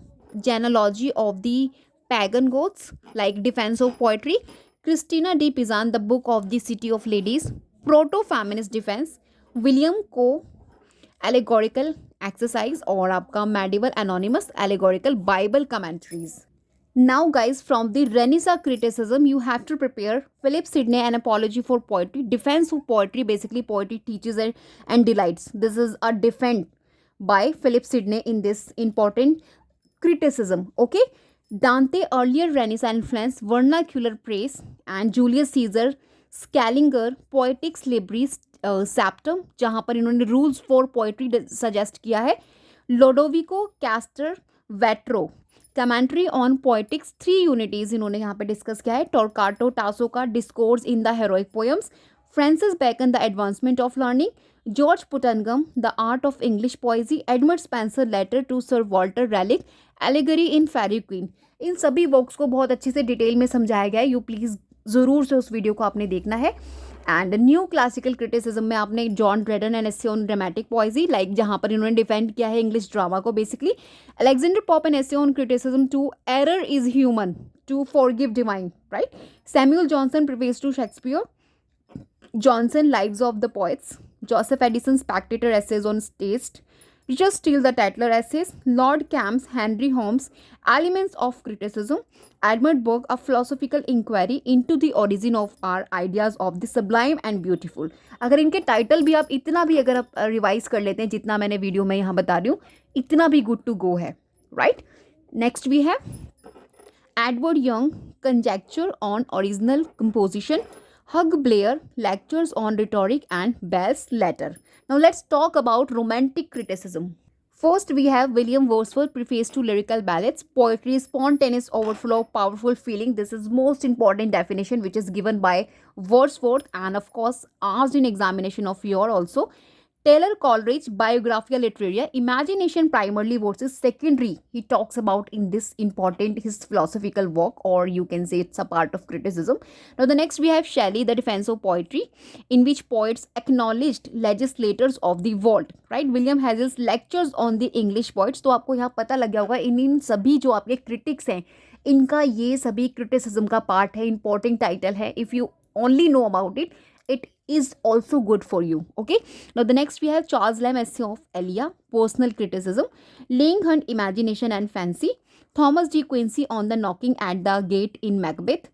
Genealogy of the Pagan Goths, like Defense of Poetry. Christina de Pizan, The Book of the City of Ladies. Proto-Feminist Defense. William Coe, Allegorical exercise और आपका medieval anonymous allegorical Bible commentaries. Now, guys, from the Renaissance criticism, you have to prepare Philip Sidney, An Apology for Poetry. Defense of poetry, basically, poetry teaches and delights. This is a defense by Philip Sidney in this important criticism. Okay, Dante, earlier Renaissance influence, vernacular praise, and Julius Caesar, Scaliger, Poetics Libris Saptum, जहाँ पर इन्होंने rules for poetry suggest किया है. Lodovico Castelvetro, commentary on poetics, 3 unities इन्होंने यहाँ पे discuss किया है. टॉर्काटो टासो का discourse in the heroic poems, Francis Bacon the advancement of learning, George Puttenham the art of English poesy, Edmund Spenser letter to Sir Walter Raleigh, allegory in Faerie Queene. इन सभी works को बहुत अच्छे से detail में समझाया गया है. यू प्लीज़ ज़रूर से उस वीडियो को आपने देखना है. एंड न्यू क्लासिकल क्रिटिसिज्म में आपने John Dryden and essay on dramatic poesy, like जहाँ पर इन्होंने डिफेंड किया है इंग्लिश ड्रामा को basically. Alexander Pope and essay on criticism to error is human to forgive divine, right. Samuel Johnson preface to Shakespeare, Johnson lives of the poets, Joseph Addison Spectator essays on taste, Richard Steele the Tatler essays, Lord Camps, Henry Holmes, Elements of Criticism, Edmund Burke, A Philosophical Inquiry into the Origin of Our Ideas of the Sublime and Beautiful. अगर इनके title भी आप इतना भी अगर आप revise कर लेते हैं जितना मैंने वीडियो में यहाँ बता रही हूँ, इतना भी गुड टू गो है, राइट. नेक्स्ट भी है Edward young, conjecture on original composition, Hugh Blair, Lectures on Rhetoric, and Bell's Letter. Now let's talk about romantic criticism. First we have William Wordsworth, Preface to Lyrical Ballads. Poetry is spontaneous overflow of powerful feeling. This is most important definition which is given by Wordsworth and of course asked in examination of your also. Taylor Coleridge, Biographia Literaria, Imagination primarily versus secondary. He talks about in this important his philosophical work, or you can say it's a part of criticism. Now the next we have Shelley, The Defense of Poetry, in which poets acknowledged legislators of the world, right. William Hazel's Lectures on the English Poets. तो आपको यहाँ पता लग गया होगा इन सभी जो आपके critics हैं इनका ये सभी criticism का part है, important title है. If you only know about it, it is also good for you. Okay, now the next we have Charles Lamb, Essay of Elia, Personal Criticism, Laying Hunt, Imagination and Fancy, Thomas D. Quincy on the Knocking at the Gate in Macbeth,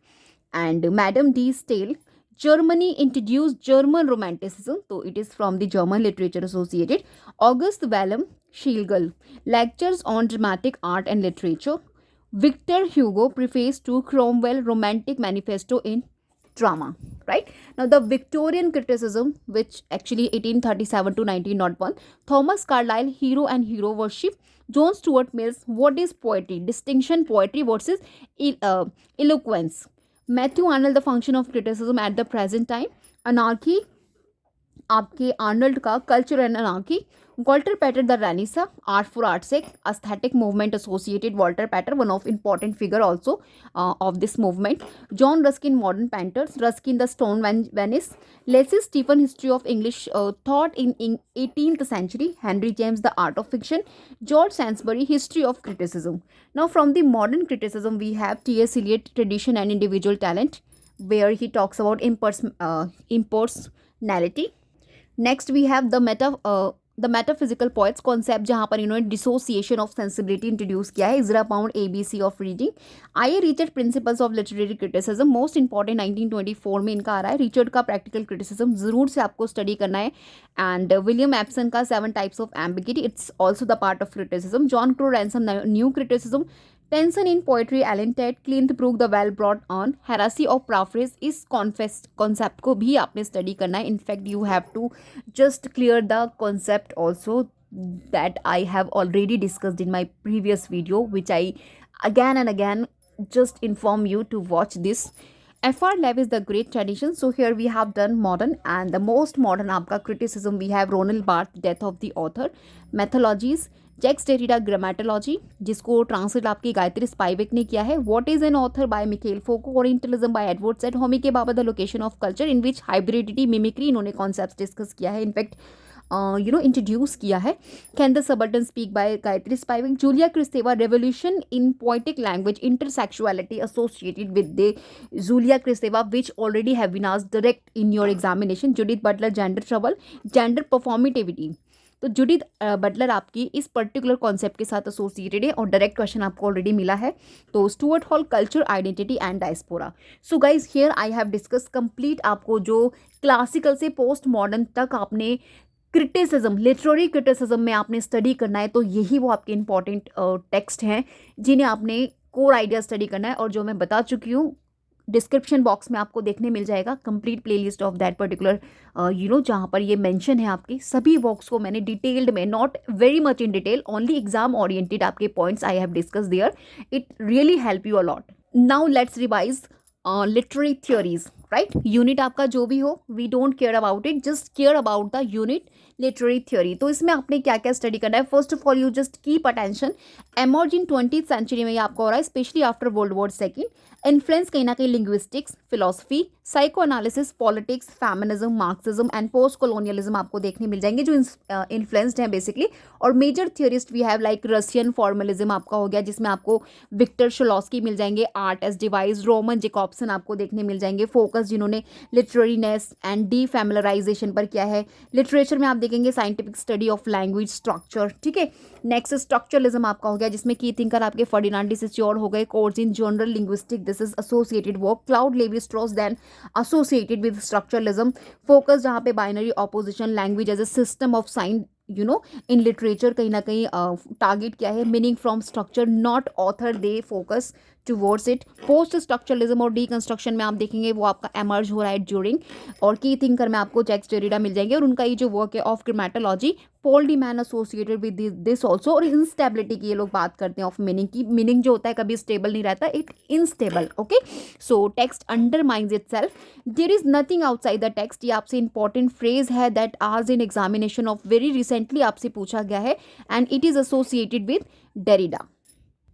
and Madame de Stael, Germany introduced German Romanticism, so it is from the German Literature Associated. August Wilhelm Schlegel, Lectures on Dramatic Art and Literature, Victor Hugo, Preface to Cromwell, Romantic Manifesto in Drama, right. Now the Victorian criticism, which actually 1837 to 1901, Thomas Carlyle, Hero and Hero Worship, John Stuart Mills, What is Poetry, Distinction, Poetry versus Eloquence, Matthew Arnold, The Function of Criticism at the Present Time, Anarchy, आपके Arnold का culture and anarchy, Walter Pater the Renaissance, art for art sake, aesthetic movement associated, Walter Pater one of important figure also of this movement, John Ruskin modern painters, Ruskin the stone Venice, Leslie Stephen history of English thought in 18th century, Henry James the art of fiction, George Saintsbury history of criticism. Now from the modern criticism we have TS. Eliot, tradition and individual talent, where he talks about impersonality. Next we have the metaphysical points concept, जहाँ पर इन्होंने dissociation of sensibility introduce किया है. Ezra Pound, ABC of reading. I Richard, principles of literary criticism, most important 1924 में इनका आ रहा है. Richard का प्रैक्टिकल क्रिटिसिज्म ज़रूर से आपको स्टडी करना है. एंड विलियम एप्सन का 7 types of ambiguity, it's also the part of criticism. John crow ransom, new criticism. Tension in Poetry, Alan Ted, Clint Brook, The Well Brought On, Heresy of Paraphrase. इस concept को भी आपने study करना है. In fact, you have to just clear the concept also that I have already discussed in my previous video, which I again and again just inform you to watch this. F.R. Lewis, The Great Tradition. So here we have done modern, and the most modern आपका criticism we have Ronald Barthes, Death of the Author, Methodologies, Jacques Derrida, grammatology, जिसको translate आपकी Gayatri Spivak ने किया है. What is an author by Michel Foucault, orientalism by Edward Said, Homi K Bhabha the location of culture, in which hybridity, mimicry, इन्होंने concept discuss किया है, in fact introduce किया है. Can the subaltern speak by Gayatri Spivak. Julia Kristeva, revolution in poetic language, intersexuality associated with the Julia Kristeva, which already have been asked direct in your examination. Judith Butler, gender trouble, gender performativity. तो Judith Butler आपकी इस particular concept के साथ associated है और direct question आपको already मिला है। तो Stuart hall, culture, identity and diaspora. So guys here I have discuss complete आपको जो क्लासिकल से पोस्ट मॉडर्न तक आपने क्रिटिसिज्म, लिटरेरी क्रिटिसिज्म में आपने स्टडी करना है, तो यही वो आपके इंपॉर्टेंट टेक्स्ट हैं जिन्हें आपने कोर आइडिया स्टडी करना है। और जो मैं बता चुकी हूँ डिस्क्रिप्शन बॉक्स में आपको देखने मिल जाएगा complete playlist of that particular जहाँ पर ये मेंशन है आपकी सभी वर्क्स को मैंने डिटेल्ड में, not very much in detail, only exam oriented आपके points I have discuss there. It really help you a lot. Now let's revise literary theories, right. Unit आपका जो भी हो, we don't care about it, just care about the unit literary theory. तो इसमें आपने क्या क्या स्टडी करना है, first of all you just keep attention, emerge in 20th century में ये आपको हो रहा है, specially after world war second. Influence कहीं ना कहीं linguistics, philosophy, psycho analysis, politics, feminism, Marxism and post colonialism आपको देखने मिल जाएंगे जो इन्फ्लुएंस्ड हैं बेसिकली। और major theorist we have like Russian formalism आपका हो गया, जिसमें आपको विक्टर शोलॉस्की मिल जाएंगे, art as device, Roman Jakobson आपको देखने मिल जाएंगे, फोकस जिन्होंने लिटरेरीनेस एंड डी फैमिलराइजेशन पर किया है। लिटरेचर में आप देखेंगे scientific study of language structure, ठीक है। नेक्स्ट स्ट्रक्चरलिज्म आपका हो गया, जिसमें की थिंकर आपके फर्डिनांड डी सॉसर हो गए, course in general linguistic, this is associated work, Claude Levi Strauss then associated with structuralism. Focus जहाँ पे binary opposition, language as a system of sign, in literature कहीं ना कहीं टारगेट क्या है, meaning from structure not author, they focus towards it. Post structuralism और deconstruction में आप देखेंगे वो आपका एमर्ज हो रहा है ड्यूरिंग। और की थिंकर में आपको जैक्स डेरिडा मिल जाएंगे और उनका ये जो वर्क है of grammatology, Paul D man associated with this also. और इंस्टेबिलिटी की ये लोग बात करते हैं ऑफ मीनिंग की, मीनिंग जो होता है कभी स्टेबल नहीं रहता, it instable, okay. So text undermines itself, there is nothing outside the text, ये आपसे इंपॉर्टेंट फ्रेज है दैट आज in examination of very recently आपसे पूछा गया है and it is associated with Derrida.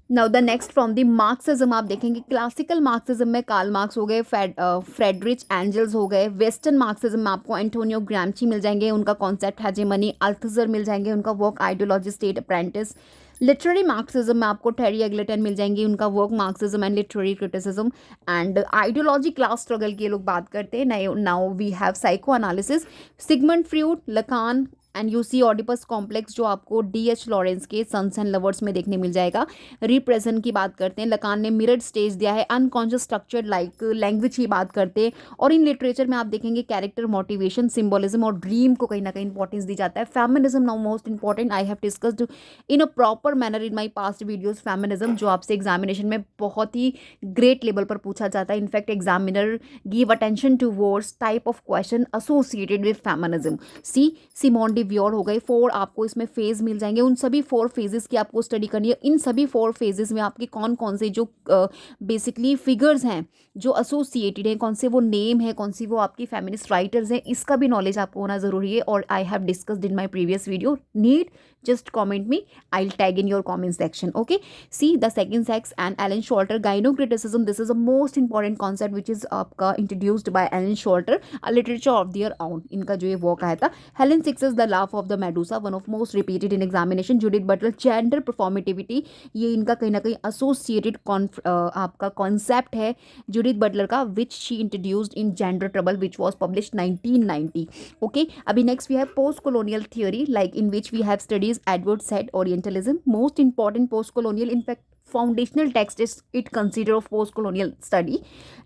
Now the next from the Marxism आप देखेंगे, क्लासिकल मार्क्सिज्म में कार्ल मार्क्स हो गए, फ्रेडरिच एंजल्स हो गए। वेस्टर्न मार्क्सिज्म में आपको एंटोनियो ग्राम्ची मिल जाएंगे, उनका कॉन्सेप्ट हेजेमनी, अल्थुजर मिल जाएंगे, उनका work ideology state apprentice. Literary Marxism में आपको टेरी एग्लेटन मिल जाएंगे, उनका work Marxism and literary criticism. And ideology class struggle की लोग बात करते हैं। Now we have psycho analysis, Sigmund Freud, Lacan and you see Oedipus complex जो आपको डी.एच. लॉरेंस के सन्स एंड लवर्स में देखने मिल जाएगा। रिप्रेजेंट की बात करते हैं, लकान ने मिरर्ड स्टेज दिया है, अनकॉन्शियस स्ट्रक्चर लाइक लैंग्वेज की बात करते हैं। और इन लिटरेचर में आप देखेंगे कैरेक्टर, मोटिवेशन, सिम्बोलिज्म और ड्रीम को कहीं ना कहीं इंपॉर्टेंस दी जाता है। Feminism now most important, I have discussed in a proper manner in my past videos. Feminism जो आपसे एग्जामिनेशन में बहुत ही ग्रेट लेवल पर पूछा जाता है, in fact examiner give attention to words type of question associated with feminism. Simone Beauvoir हो गए। 4 आपको इसमें फेज मिल जाएंगे, उन सभी 4 फेजेस की आपको स्टडी करनी है। इन सभी 4 फेजेस में आपके कौन कौन से जो बेसिकली फिगर्स हैं जो एसोसिएटेड हैं, कौन से वो नेम है, कौन सी वो आपकी फेमिनिस्ट राइटर्स हैं, इसका भी नॉलेज आपको होना जरूरी है। और I have discussed in my previous video, need just comment me, I'll tag in your comment section, okay. See the second sex and Alan Shorter, gynocriticism, this is a most important concept which is आपका introduced by Alan Shorter, a literature of their own, इनका जो ये work आया था। Helen Six's The Laugh of the Medusa, one of most repeated in examination। Judith Butler, gender performativity, ये इनका कहीं ना कहीं associated आपका concept है जूडिथ बटलर का, which she introduced in Gender Trouble which was published 1990, okay। अभी next we have post colonial theory, like in which we have studied Edward Said Orientalism, most important post-colonial, in fact foundational text is it consider of post-colonial study,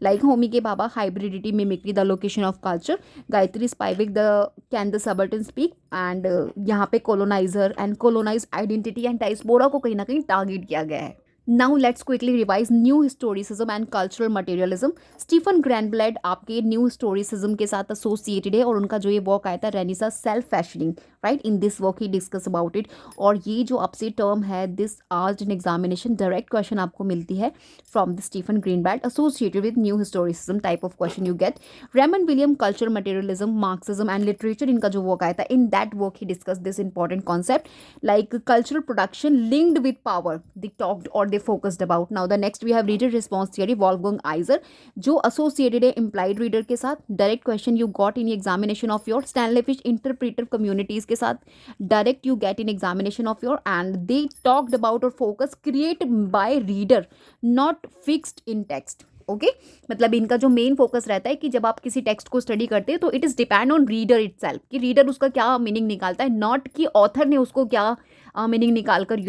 like Homi ke Baba, hybridity, mimicry, the location of culture, Gayatri Spivak, the can the subaltern speak, and यहाँ पे colonizer and colonized identity and diaspora को कहीं ना कहीं target किया गया है। Now let's quickly revise new historicism and cultural materialism. Stephen Greenblatt आपके न्यू हिस्टोरिसिज्म के साथ एसोसिएटेड है और उनका जो ये वर्क आया था Renaissance self fashioning, right. In this work he discuss about it. और ये जो आपसे टर्म है this asked in examination, direct question आपको मिलती है from the Stephen Greenblatt associated with new historicism type of question you get. Raymond William, culture materialism, Marxism and literature, इनका जो वर्क आया था, in that work he discuss this important concept like cultural production linked with power, they talked और focused about. Now the next we have reader response theory, Wolfgang Iser, जो associated है implied reader के साथ। direct question you got in examination of your Stanley Fish interpreter communities के साथ direct you get in examination of your, and they talked about or focus create by reader not fixed in text, okay मतलब इनका जो main focus रहता है कि जब आप किसी टेक्स्ट को स्टडी करते हैं तो it is depend on reader itself कि रीडर उसका क्या मीनिंग निकालता है, नॉट कि ऑथर ने उसको क्या मीनिंग निकाल कर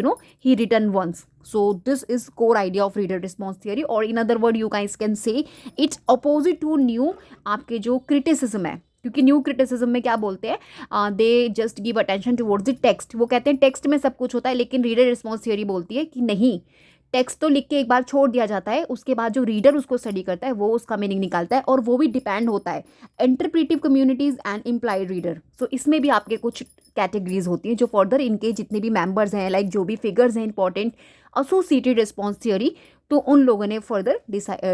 ही written once. So this is core idea of reader response theory, और in other word you guys can say it's opposite to new आपके जो criticism है. क्योंकि न्यू क्रिटिसिज्म में क्या बोलते हैं, they just give attention towards the text. वो कहते हैं टेक्स्ट में सब कुछ होता है, लेकिन रीडर रिस्पॉन्स थियोरी बोलती है कि नहीं, टेक्स्ट तो लिख के एक बार छोड़ दिया जाता है, उसके बाद जो रीडर उसको स्टडी करता है वो उसका मीनिंग निकालता है, और वो भी डिपेंड होता है interpretive communities and implied reader. So इसमें भी आपके कुछ कैटेगरीज होती हैं जो फर्दर इनके जितने भी मेंबर्स हैं, लाइक जो भी फिगर्स हैं इंपॉर्टेंट एसोसिएटेड रिस्पॉन्स थियोरी, तो उन लोगों ने फर्दर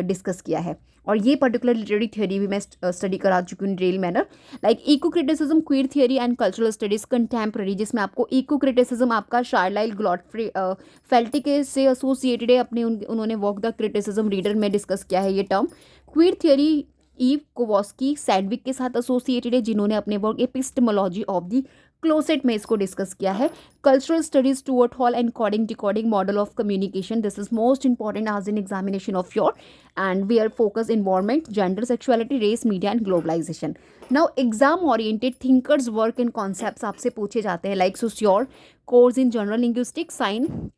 डिस्कस किया है. और ये पर्टिकुलर लिटरेरी थियोरी भी मैं स्टडी करा चुकी हूँ detail manner, like eco criticism, queer theory and cultural studies contemporary, जिसमें आपको इको क्रिटिसिज्म आपका शार्लाइल ग्लॉटफ्री फेल्टिके से एसोसिएटेड है. उन्होंने वर्क द क्रिटिसिज्म रीडर में डिस्कस किया है ये term. Queer theory Eve Kosofsky Sedgwick के साथ एसोसिएटेड है, जिन्होंने अपने work epistemology of the closet में इसको डिस्कस किया है. Cultural studies Stuart Hall and coding decoding model of communication, this is most important as an examination of your, and we are focus environment, gender, sexuality, race, media and globalisation. Now exam oriented thinkers work and concepts आपसे पूछे जाते हैं, like Saussure course in general linguistics, sign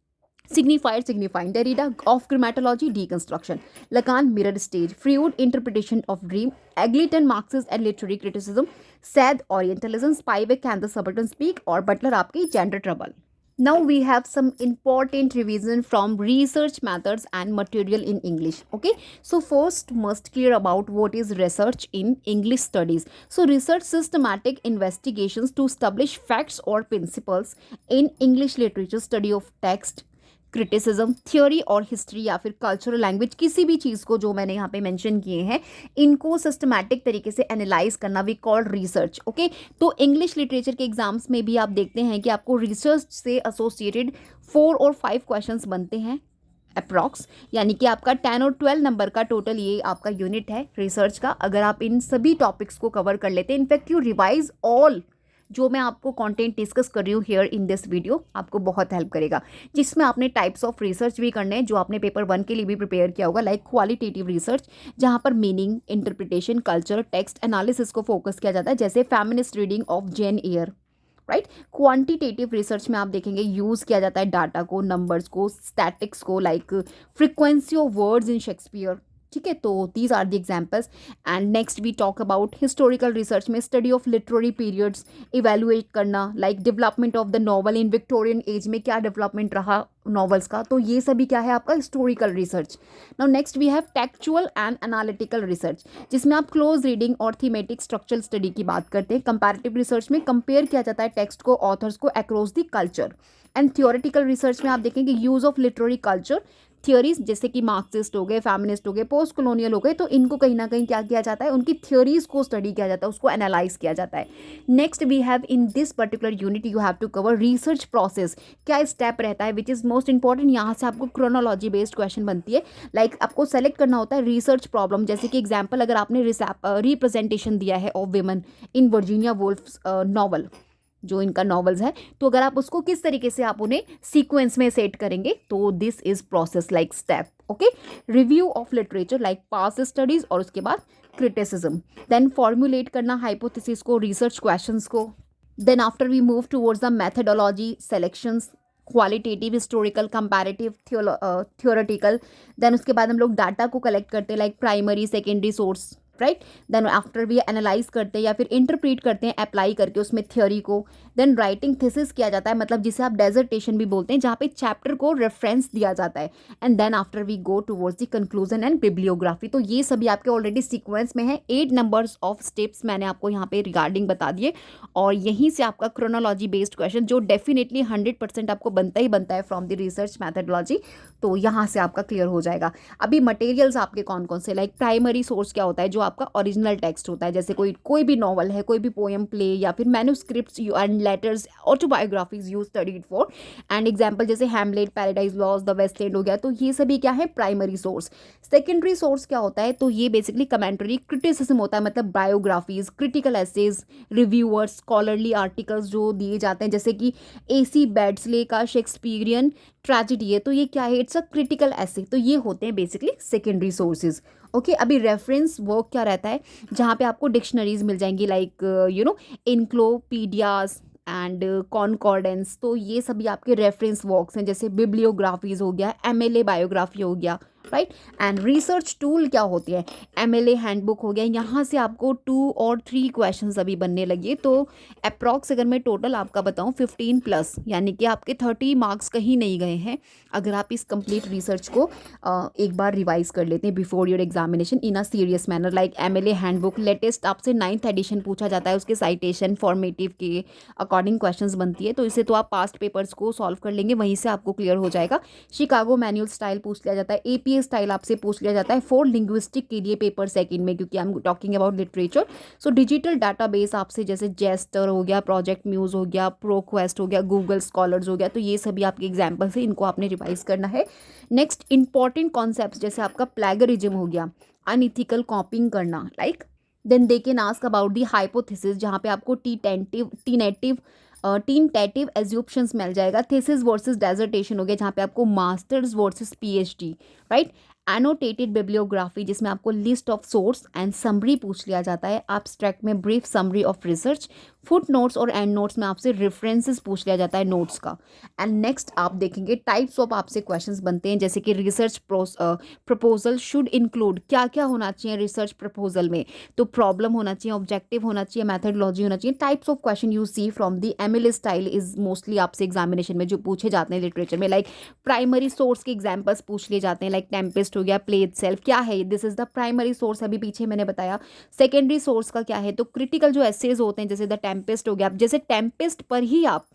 signified, signifying, Derrida of grammatology, deconstruction, Lacan, mirror stage, Freud, interpretation of dream, Eglinton, Marxist and literary criticism, Sad, Orientalism, Spivak, Can the Subaltern Speak, और Butler आपकी gender trouble. Now we have some important revision from research methods and material in English. Okay, so first must clear about what is research in English studies. So research systematic investigations to establish facts or principles in English literature, study of text, criticism, theory और history या फिर cultural language, किसी भी चीज़ को जो मैंने यहाँ पे मेंशन किए हैं, इनको सिस्टमैटिक तरीके से एनालाइज करना वी कॉल रिसर्च. ओके, तो इंग्लिश लिटरेचर के एग्जाम्स में भी आप देखते हैं कि आपको रिसर्च से एसोसिएटेड 4 और 5 क्वेश्चंस बनते हैं अप्रॉक्स, यानी कि आपका 10 और 12 नंबर का टोटल ये आपका यूनिट है रिसर्च का. अगर आप इन सभी टॉपिक्स को कवर कर लेते हैं, इनफैक्ट यू रिवाइज ऑल जो मैं आपको कंटेंट डिस्कस कर रही हूँ हियर इन दिस वीडियो, आपको बहुत हेल्प करेगा, जिसमें आपने टाइप्स ऑफ रिसर्च भी करने हैं जो आपने पेपर 1 के लिए भी प्रिपेयर किया होगा, लाइक क्वालिटेटिव रिसर्च, जहाँ पर meaning, interpretation, culture, text analysis को फोकस किया जाता है, जैसे feminist reading of Jane Eyre, right. Quantitative research में आप देखेंगे यूज़ किया जाता है डाटा को, नंबर्स को, स्टैटिक्स को, like frequency of words in Shakespeare. ठीक है, तो these are the examples. And next we talk about historical research में study of literary periods evaluate करना, like development of the novel in Victorian age में क्या development रहा novels का, तो ये सभी क्या है आपका historical research. Now next we have textual and analytical research, जिसमें आप क्लोज रीडिंग और थीमेटिक स्ट्रक्चरल स्टडी की बात करते हैं. कंपैरेटिव रिसर्च में कंपेयर किया जाता है टेक्स्ट को, ऑथर्स को across the culture. And theoretical research में आप देखेंगे use of literary culture theories, जैसे कि मार्क्सिस्ट हो गए, फेमिनिस्ट हो गए, पोस्ट कॉलोनियल हो गए, तो इनको कहीं ना कहीं क्या किया जाता है, उनकी थ्योरीज को स्टडी किया जाता है, उसको एनालाइज किया जाता है. Next we have in this particular unit you have to cover research process, क्या स्टेप रहता है, विच इज़ मोस्ट इंपॉर्टेंट. यहाँ से आपको क्रोनोलॉजी बेस्ड क्वेश्चन बनती है, लाइक आपको सेलेक्ट करना होता है रिसर्च प्रॉब्लम, जैसे कि एग्जाम्पल अगर आपने रिप्रेजेंटेशन दिया है of women in Virginia Woolf novel, जो इनका नॉवेल्स है, तो अगर आप उसको किस तरीके से आप उन्हें सीक्वेंस में सेट करेंगे, तो this is process like step. Okay, review of literature like past studies, और उसके बाद क्रिटिसिज्म, देन फॉर्मुलेट करना हाइपोथेसिस को, रिसर्च क्वेश्चंस को, then after we move towards the methodology, selections, qualitative, historical, comparative, theoretical, then उसके बाद हम लोग डाटा को कलेक्ट करते हैं, like primary, secondary source, right. Then after we analyse करते हैं या फिर इंटरप्रीट करते हैं अप्लाई करके उसमें थ्योरी को. देन राइटिंग थीसिस किया जाता है, मतलब जिसे आप डेजर्टेशन भी बोलते हैं, जहाँ पे चैप्टर को रेफरेंस दिया जाता है. And then after we go towards the conclusion and bibliography. तो ये सभी आपके ऑलरेडी सीक्वेंस में है. 8 नंबर्स ऑफ स्टेप्स मैंने आपको यहाँ पे रिगार्डिंग बता दिए, और यहीं से आपका क्रोनोलॉजी बेस्ड क्वेश्चन जो डेफिनेटली 100% आपको बनता ही बनता है फ्रॉम द रिसर्च मैथडोलॉजी, तो यहाँ से आपका क्लियर हो जाएगा. अभी मटेरियल्स आपके कौन कौन से, लाइक प्राइमरी सोर्स क्या होता है, जो आपका ओरिजिनल टेक्स्ट होता है, जैसे कोई कोई भी नॉवल है, कोई भी पोएम, प्ले या फिर manuscripts and letters, autobiographies you studied for. And example जैसे Hamlet, paradise lost, the waste land हो गया, तो ये सभी क्या है, प्राइमरी सोर्स। सेकेंडरी सोर्स क्या होता है, तो ये बेसिकली कमेंट्री क्रिटिसिज्म होता है, मतलब biographies, critical essays, reviewers, scholarly articles जो दिए जाते हैं, जैसे कि AC बेड्सले का शेक्सपियरियन ट्रेजेडी है, तो ये क्या है, इट्स अ क्रिटिकल एसे। तो ये होते हैं बेसिकली सेकेंडरी सोर्सेज। ओके, अभी रेफरेंस वर्क क्या रहता है, जहाँ पे आपको डिक्शनरीज मिल जाएंगी, लाइक इनक्लोपीडियाज एंड कॉनकॉर्डेंस, तो ये सभी आपके रेफरेंस वर्क्स हैं। जैसे बिब्लियोग्राफीज हो गया, MLA बायोग्राफी हो गया, राइट। एंड रिसर्च टूल क्या होती है, MLA हैंडबुक हो गया। यहाँ से आपको 2 और 3 क्वेश्चन अभी बनने लगे, तो अप्रॉक्स अगर मैं टोटल आपका बताऊँ 15+, यानी कि आपके 30 मार्क्स कहीं नहीं गए हैं अगर आप इस कंप्लीट रिसर्च को एक बार रिवाइज कर लेते हैं before your examination in a serious manner. Like MLA handbook latest आपसे 9th एडिशन पूछा जाता है, उसके साइटेशन फॉर्मेटिव के अकॉर्डिंग क्वेश्चंस बनती है, तो इसे तो आप पास्ट पेपर्स को सॉल्व कर लेंगे, वहीं से आपको क्लियर हो जाएगा। शिकागो मैनुअल स्टाइल पूछ लिया जाता है, APA स्टाइल आपसे पूछ लिया जाता है फॉर लिंग्विस्टिक के लिए पेपर सेकंड में, क्योंकि I am talking about literature. So digital database आपसे जैसे जेस्टर हो गया, प्रोजेक्ट म्यूज हो गया, प्रोक्वेस्ट हो गया, गूगल स्कॉलर्स हो गया, तो ये सभी आपके एग्जाम्पल्स हैं, इनको आपने रिवाइज करना है। नेक्स्ट इंपॉर्टेंट कॉन्सेप्ट जैसे आपका प्लेगरिज्म हो गया, अनइथिकल कॉपिंग करना, like then they can ask about the hypothesis, जहाँ पे आपको टेंटेटिव एज्यूप्शंस मिल जाएगा। थीसिस वर्सेस डेजर्टेशन हो गया, जहाँ पे आपको masters versus PhD, right. Annotated bibliography, जिसमें आपको list of source and summary पूछ लिया जाता है। एब्स्ट्रैक्ट में brief summary of research. Foot notes और एंड नोट्स में आपसे रेफरेंसेस पूछ लिया जाता है नोट्स का। एंड नेक्स्ट आप देखेंगे टाइप्स ऑफ आपसे क्वेश्चंस बनते हैं, जैसे कि रिसर्च प्रपोजल शुड इंक्लूड, क्या क्या होना चाहिए रिसर्च प्रपोजल में, तो प्रॉब्लम होना चाहिए, ऑब्जेक्टिव होना चाहिए, मैथडोलॉजी होना चाहिए। Types of question you see from the MLA style is mostly आपसे एग्जामिनेशन में जो पूछे जाते हैं लिटरेचर में, लाइक प्राइमरी सोर्स के एग्जाम्पल्स पूछ लिए जाते हैं, लाइक टेम्पेस्ट हो गया, प्ले इटसेल्फ क्या है, this is the primary source, अभी पीछे मैंने बताया। सेकेंडरी सोर्स का क्या है, तो क्रिटिकल जो एसेज होते हैं, जैसे द टेम्पेस्ट हो गया, जैसे टेम्पेस्ट पर ही आप,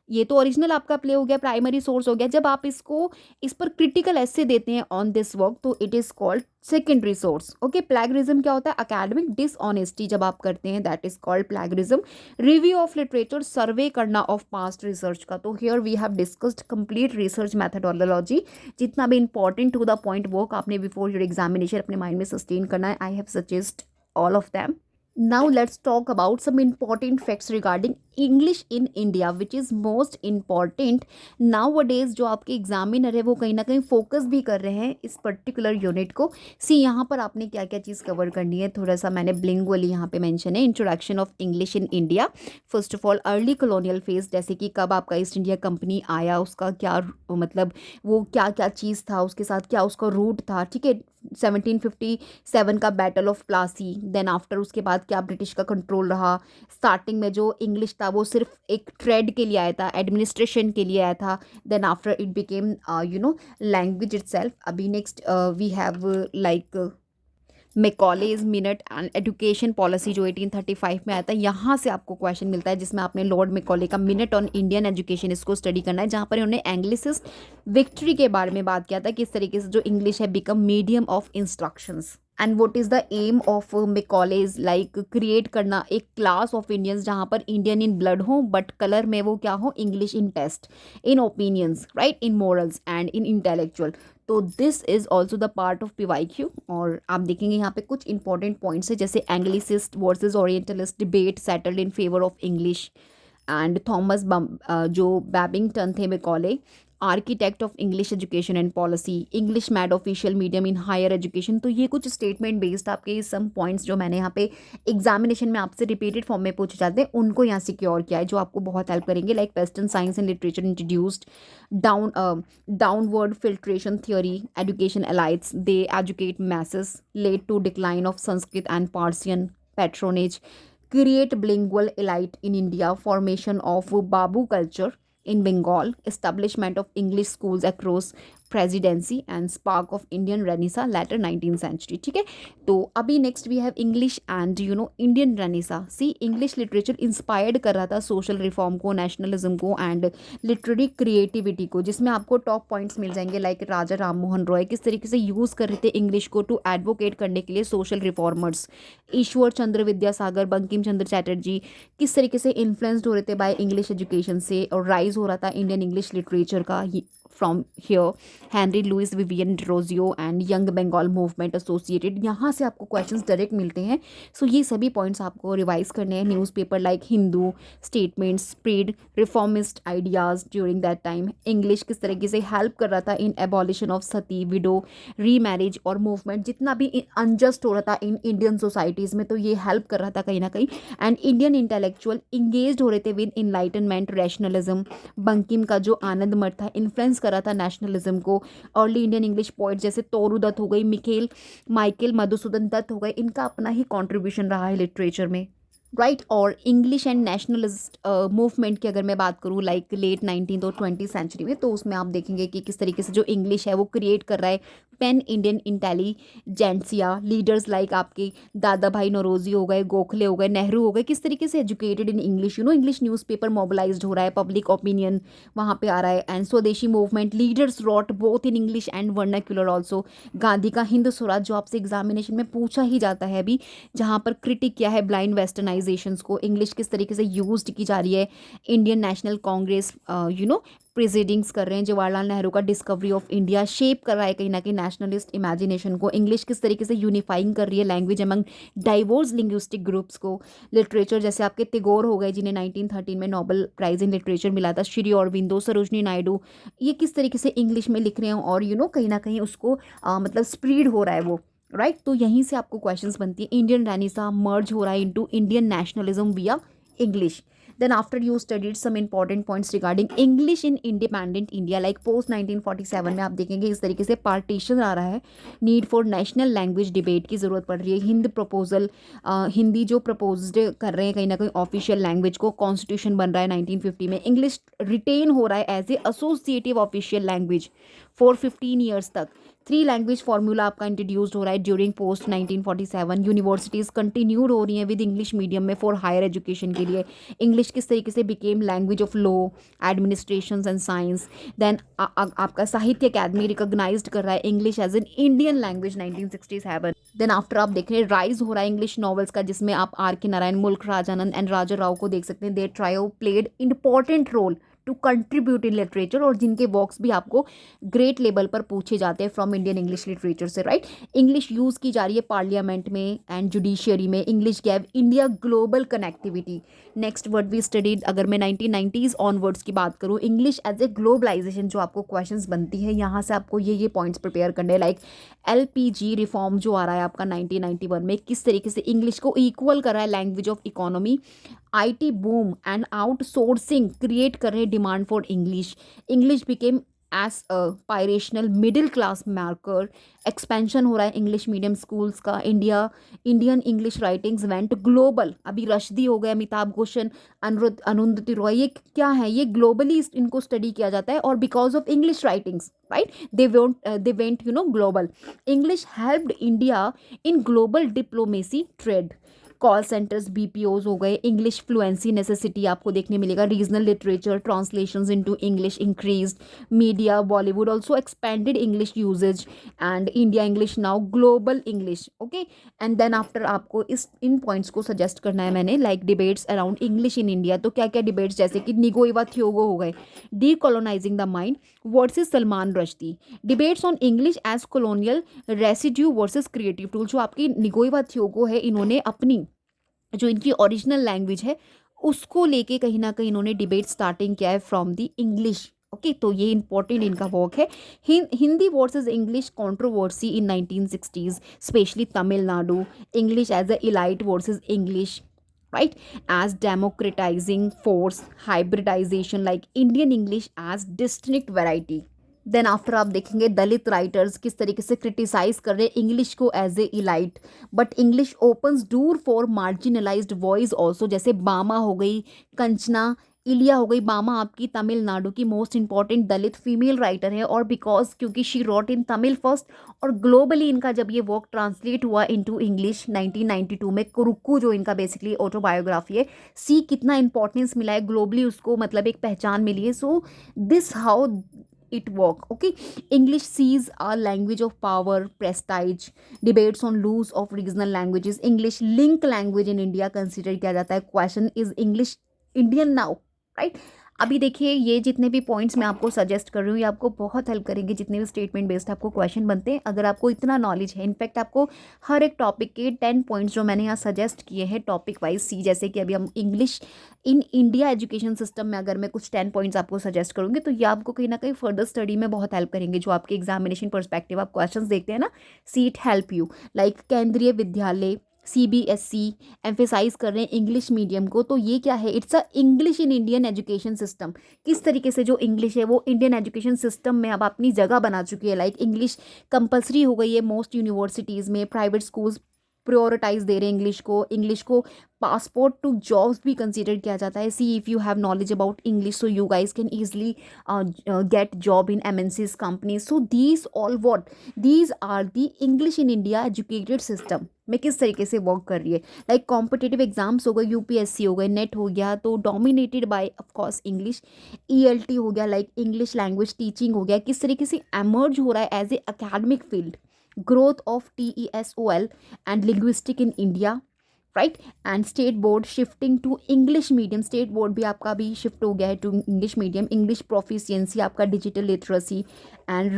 ये तो ओरिजिनल आपका प्ले हो गया, प्राइमरी सोर्स हो गया, जब आप इसको इस पर क्रिटिकल ऐसे देते हैं ऑन दिस वर्क, तो it is called secondary source. Okay, plagiarism क्या होता है, अकेडमिक डिसऑनेस्टी जब आप करते हैं, that is called plagiarism. Review of literature, survey करना ऑफ पास्ट रिसर्च का, तो here we have discussed complete research methodology, जितना भी important to the point work आपने बिफोर योर एग्जामिनेशन अपने माइंड में सस्टेन करना है। I have suggest all of them. Now let's talk about some important facts regarding English in India, which is most important nowadays। जो आपके examiner है वो कहीं ना कहीं फोकस भी कर रहे हैं इस पर्टिकुलर यूनिट को। सी यहाँ पर आपने क्या क्या चीज़ कवर करनी है, थोड़ा सा मैंने बिलिंगुअली यहाँ पे मेंशन है। Introduction of English in India, first of all early colonial phase, जैसे कि कब आपका ईस्ट इंडिया कंपनी आया, उसका क्या मतलब वो क्या क्या चीज़ था, उसके साथ क्या उसका रूट था, ठीक है। 1757 का battle of Plassey, then after उसके बाद क्या ब्रिटिश का कंट्रोल रहा। स्टार्टिंग में जो इंग्लिश था वो सिर्फ एक ट्रेड के लिए आया था, एडमिनिस्ट्रेशन के लिए आया था, then after it became language itself. अभी next we have like Macaulay's minute and education policy जो 1835 में आता है, यहाँ से आपको क्वेश्चन मिलता है, जिसमें आपने लॉर्ड मैकॉले का मिनट ऑन इंडियन एजुकेशन इसको स्टडी करना है, जहाँ पर उन्होंने एंग्लिसिस्ट विक्ट्री के बारे में बात किया था, किस तरीके से जो इंग्लिश है become medium of instructions. And what is the aim of Macaulay's, like create करना एक क्लास ऑफ इंडियंस जहाँ पर इंडियन इन ब्लड हो बट कलर में वो क्या हो, English in taste, in opinions, right, in morals and in intellectual. तो this is also the part of PYQ। और आप देखेंगे यहाँ पे कुछ इंपॉर्टेंट पॉइंट्स है, जैसे anglicist versus orientalist debate settled in favour of English. And Thomas जो बैबिंगटन थे Macaulay, architect of English education and policy, English made official medium in higher education. तो ये कुछ स्टेटमेंट बेस्ड आपके सम पॉइंट्स जो मैंने यहाँ पे एग्जामिनेशन में आपसे रिपीटेड फॉर्म में पूछे जाते हैं, उनको यहाँ सिक्योर किया है, जो आपको बहुत हेल्प करेंगे। Like western science and literature introduced, downward filtration theory, education elites, they educate masses, led to decline of Sanskrit and Persian patronage, create bilingual elite in India, formation of Babu culture in Bengal, establishment of English schools across presidency and spark of Indian renaissance later 19th century. ठीक है, तो अभी next we have English and Indian renaissance. See, English literature inspired कर रहा था social reform को, nationalism को and literary creativity को, जिसमें आपको टॉप पॉइंट्स मिल जाएंगे लाइक राजा राम मोहन रॉय किस तरीके से यूज़ कर रहे थे इंग्लिश को टू एडवोकेट करने के लिए सोशल रिफॉर्मर्स, ईश्वर चंद्र विद्यासागर, बंकिम चंद्र चैटर्जी किस तरीके से इन्फ्लुएंस्ड हो रहे थे बाय इंग्लिश एजुकेशन से, और राइज हो रहा था इंडियन इंग्लिश लिटरेचर का from here, Henry Louis Vivian Derozio and young Bengal movement associated, यहाँ से आपको क्वेश्चंस डायरेक्ट मिलते हैं। सो ये सभी पॉइंट्स आपको रिवाइज करने हैं। Newspaper like Hindu statements spread reformist ideas during that time, English किस तरीके से हेल्प कर रहा था in abolition of sati, widow, remarriage और मूवमेंट, जितना भी अनजस्ट हो रहा था इन इंडियन सोसाइटीज़ में, तो ये हेल्प कर रहा था कहीं ना कहीं। एंड इंडियन इंटेलेक्चुअल इंगेज हो रहे थे विद इनलाइटनमेंट रैशनलिज्म, बंकिम का जो आनंद मठ था इन्फ्लुएंस कर रहा था नेशनलिज्म को। अर्ली इंडियन इंग्लिश पोइट जैसे तोरू दत्त हो गई, माइकल मधुसूदन दत्त हो गए, इनका अपना ही कॉन्ट्रीब्यूशन रहा है लिटरेचर में, राइट। और इंग्लिश एंड नेशनलिस्ट मूवमेंट की अगर मैं बात करूँ लाइक लेट 19th और 20th सेंचुरी में, तो उसमें आप देखेंगे कि किस तरीके से जो इंग्लिश है वो क्रिएट कर रहा है pan Indian intelligentsia, leaders like आपके दादा भाई नौरोजी हो गए, गोखले हो गए, नेहरू हो गए, किस तरीके से educated in English, English newspaper mobilised हो रहा है, पब्लिक ओपिनियन वहाँ पे आ रहा है। And swadeshi movement leaders wrote both in English and vernacular also, Gandhi का हिंद स्वराज जो आपसे एग्जामिनेशन में पूछा ही जाता है अभी, जहाँ पर क्रिटिक किया है ब्लाइंड वेस्टर्नाइजेशंस को, इंग्लिश किस तरीके से यूज्ड की जा रही है। इंडियन नेशनल कांग्रेस प्रेसिडिंग्स कर रहे हैं, जवाहरलाल नेहरू का डिस्कवरी ऑफ इंडिया शेप कर रहा है कहीं ना कहीं नेशनलिस्ट इमेजिनेशन को, इंग्लिश किस तरीके से यूनिफाइंग कर रही है language among diverse linguistic groups को। लिटरेचर जैसे आपके टैगोर हो गए जिन्हें 1913 में नोबेल प्राइज इन लिटरेचर मिला था, श्री अरविंदो, सरोजनी नायडू, ये किस तरीके से इंग्लिश में लिख रहे हैं और कहीं ना कहीं उसको मतलब स्प्रीड हो रहा है वो, राइट। तो यहीं से आपको क्वेश्चंस बनती है। इंडियन रेनेसां मर्ज हो रहा है इनटू इंडियन नेशनलिज्म विया English. Then after you studied some important points regarding English in independent India like post 1947 में आप देखेंगे इस तरीके से पार्टीशन आ रहा है, need for national language debate की ज़रूरत पड़ रही है, हिंदी जो प्रपोज्ड कर रहे हैं कहीं ना कहीं ऑफिशियल लैंग्वेज को, कॉन्स्टिट्यूशन बन रहा है 1950 में, इंग्लिश रिटेन हो रहा है as a associative official language for 15 years तक, 3 लैंग्वेज फार्मूला आपका इंट्रोड्यूस्ड हो रहा है ड्यूरिंग पोस्ट 1947, यूनिवर्सिटीज़ कंटिन्यूड हो रही हैं विद इंग्लिश मीडियम में फॉर हायर एजुकेशन के लिए, इंग्लिश किस तरीके से became language of law, administration and science. Then आपका साहित्य अकादमी रिकॉग्नाइज्ड कर रहा है English as an Indian language 1967। Then after आप देख रहे हैं राइज हो रहा है इंग्लिश नॉवेल्स का, जिसमें आप आर के नारायण, मुल्क राजानंद एंड राजा राव को देख सकते हैं, they trio played important role to contribute in literature, और जिनके वर्क्स भी आपको ग्रेट लेवल पर पूछे जाते हैं फ्रॉम इंडियन इंग्लिश लिटरेचर से, राइट। इंग्लिश यूज़ की जा रही है पार्लियामेंट में एंड जुडिशियरी में, English gave India global connectivity. Next word we studied, अगर मैं 1990s ऑनवर्ड्स की बात करूँ, इंग्लिश एज ए ग्लोबलाइजेशन जो आपको क्वेश्चंस बनती है, यहाँ से आपको ये पॉइंट्स प्रिपेयर करने लाइक LPG रिफॉर्म जो आ रहा है आपका 1991 में, किस तरीके से इंग्लिश को इक्वल कर रहा है language of economy, IT boom and outsourcing create कर रहे demand for English, English became as a aspirational middle class marker, expansion हो रहा है इंग्लिश मीडियम स्कूल्स का, Indian English writings went global, अभी रश्दी हो गए, अमिताभ घोषन, अरुंधति रॉय, ये क्या है, ये ग्लोबली इनको स्टडी किया जाता है और because of English writings, right, they went global. English helped India in global diplomacy trade, call centres BPOs हो गए, इंग्लिश फ्लुएंसी नेसेसिटी आपको देखने मिलेगा, regional literature translations into English increased, media Bollywood also expanded English usages and India English now global English, okay. And then after आपको इन points को suggest करना है मैंने like debates around English in India, तो क्या क्या डिबेट्स जैसे कि निगोइवा थियोगो हो गए, decolonising the mind versus Salman Rushdie, debates on English as colonial residue versus creative tool, जो आपकी निगोइवा थियोगो है, इन्होंने अपनी जो इनकी ओरिजिनल लैंग्वेज है उसको लेके कहीं ना कहीं इन्होंने डिबेट स्टार्टिंग किया है फ्रॉम द इंग्लिश, ओके। तो ये इंपॉर्टेंट इनका वर्क है। Hindi versus English controversy in 1960s specially Tamil Nadu, English as a elite versus English, right, as democratizing force, hybridization like Indian English as distinct variety। Then after आप देखेंगे दलित writers किस तरीके से criticise कर रहे हैं इंग्लिश को as a elite, but English opens door for marginalised voice also, जैसे बामा हो गई, कंचना इलिया हो गई, बामा आपकी तमिलनाडु की most important Dalit female writer है, और बिकॉज क्योंकि she wrote in Tamil first, और ग्लोबली इनका जब ये वर्क ट्रांसलेट हुआ इनटू इंग्लिश 1992 में, कुरुक्कू जो इनका बेसिकली ऑटोबायोग्राफी है, सी कितना इंपॉर्टेंस मिला है ग्लोबली उसको, मतलब एक पहचान मिली है. So this how it work. Okay, English sees a language of power, prestige, debates on loss of regional languages. English link language in India consider किया जाता है. Question is English Indian now, right? अभी देखिए, ये जितने भी points मैं आपको सजेस्ट कर रही हूँ, ये आपको बहुत हेल्प करेंगे. जितने भी स्टेटमेंट बेस्ड आपको क्वेश्चन बनते हैं, अगर आपको इतना नॉलेज है, इनफैक्ट आपको हर एक टॉपिक के 10 पॉइंट्स जो मैंने यहाँ सजेस्ट किए हैं टॉपिक वाइज सी, जैसे कि अभी हम English in India education system में अगर मैं कुछ 10 पॉइंट्स आपको सजेस्ट करूँगी, तो ये आपको कहीं ना कहीं फर्दर स्टडी में बहुत हेल्प करेंगे. जो आपके एग्जामिनेशन परस्पेक्टिव आप क्वेश्चन देखते हैं ना, see it help you. Like केंद्रीय विद्यालय, CBSE एम्फेसाइज कर रहे हैं इंग्लिश मीडियम को, तो ये क्या है, it's a English in Indian education system. किस तरीके से जो इंग्लिश है वो इंडियन एजुकेशन सिस्टम में अब अपनी जगह बना चुकी है. लाइक इंग्लिश कंपलसरी हो गई है मोस्ट यूनिवर्सिटीज़ में, प्राइवेट स्कूल्स प्रायोरिटाइज दे रहे हैं इंग्लिश को पासपोर्ट टू जॉब्स भी कंसिडर किया जाता है. See if you have knowledge about English, so you guys can easily get job in MNCs companies. So these all what, these are the English in India educated system में किस तरीके से work कर रही है. लाइक कॉम्पिटेटिव एग्जाम्स हो गए, UPSC हो गए, नेट हो गया, तो dominated by of course English. ELT हो गया, लाइक इंग्लिश लैंग्वेज टीचिंग हो गया, किस तरीके से एमर्ज हो रहा है as a academic field. Growth of TESOL and linguistic in India, right. And state board shifting to English medium, state board भी आपका भी शिफ्ट हो गया है to English medium. English proficiency आपका, digital literacy and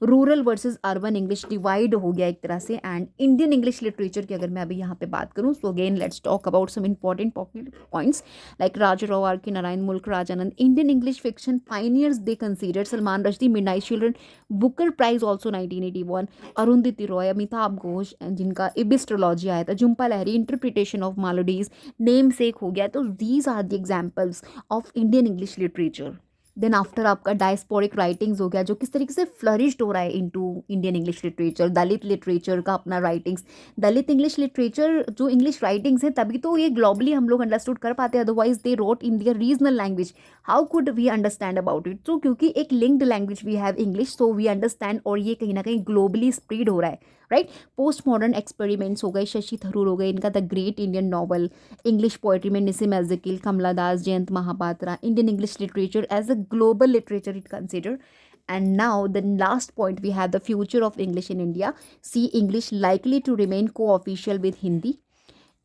rural versus urban English divide हो गया एक तरह से. एंड इंडियन इंग्लिश लिटरेचर की अगर मैं अभी यहाँ पे बात करूँ, so again let's talk about some important points like Raja Rao, R K Narayan, Mulk Rajanand. Indian English fiction pioneers they consider, Salman Rushdie, midnight children, Booker prize also 1981, Arundhati Roy, Amitabh Ghosh जिनका इबिस्ट्रोलॉजी आया था, Jhumpa Lahiri, interpretation of melodies, namesake हो गया. तो these are the examples of Indian English literature. Then after आपका diasporic writings हो गया, जो किस तरीके से फ्लरिश्ड हो रहा है इनटू इंडियन इंग्लिश लिटरेचर. दलित लिटरेचर का अपना राइटिंग्स, दलित इंग्लिश लिटरेचर जो इंग्लिश राइटिंग्स हैं, तभी तो ये ग्लोबली हम लोग अंडरस्टूड कर पाते हैं, otherwise they wrote in their regional language. How could we understand about it. तो क्योंकि एक linked language we have English, so we understand, और ये कहीं ना कहीं ग्लोबली स्प्रेड हो रहा है, राइट. पोस्ट मॉडर्न एक्सपेरिमेंट्स हो गए, शशि थरूर हो गए, इनका the great Indian novel. English poetry में Nissim Ezekiel, Kamala Das, Jayanta Mahapatra. Indian English literature as a global literature it consider. And now the last point, we have the future of English in India. See, English likely to remain co-official with Hindi.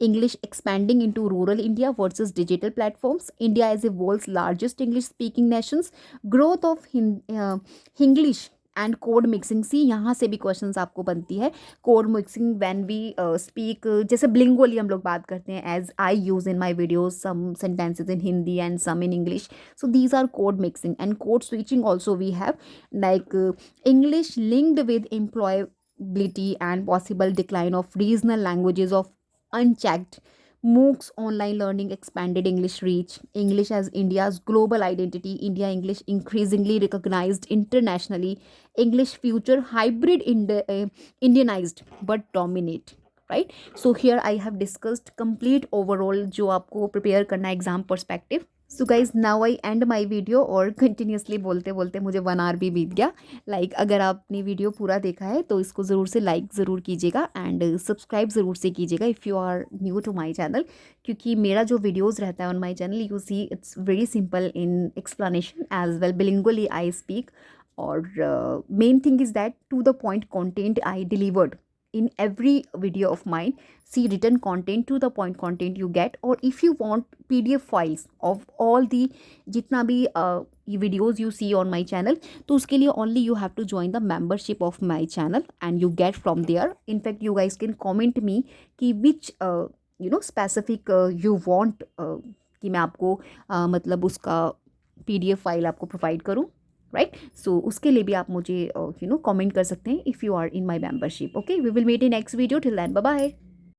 English expanding into rural India versus digital platforms. India as the world's largest English speaking nations. Growth of Hinglish and code mixing. See यहाँ से भी questions आपको बनती है. Code mixing when we speak, जैसे bilingually हम लोग बात करते हैं, as I use in my videos some sentences in Hindi and some in English. So these are code mixing and code switching also we have. Like English linked with employability and possible decline of regional languages of unchecked. MOOCs, online learning, expanded English reach. English as India's global identity. India English increasingly recognized internationally. English future hybrid Indianized but dominate. Right? So here I have discussed complete overall जो आपको prepare करना है exam perspective. So guys now I and my video, और continuously बोलते बोलते मुझे 1 our भी बीत गया. लाइक अगर आपने वीडियो पूरा देखा है तो इसको ज़रूर से लाइक ज़रूर कीजिएगा एंड सब्सक्राइब ज़रूर से कीजिएगा if you are new to my channel. क्योंकि मेरा जो वीडियोज़ रहता है on my channel, you see it's very simple in explanation as well, bilingually I speak. और main thing is that to the point content I delivered in every video of mine. See written content, to the point content you get. Or if you want PDF files of all the jitna bhi videos you see on my channel, तो उसके लिए only you have to join the membership of my channel and you get from there. In fact you guys can comment me कि which specific you want कि मैं आपको मतलब उसका PDF file आपको प्रोवाइड करूँ, राइट. सो उसके लिए भी आप मुझे कमेंट कर सकते हैं if you are in my membership. Okay, we will meet in next video. Till then, bye bye.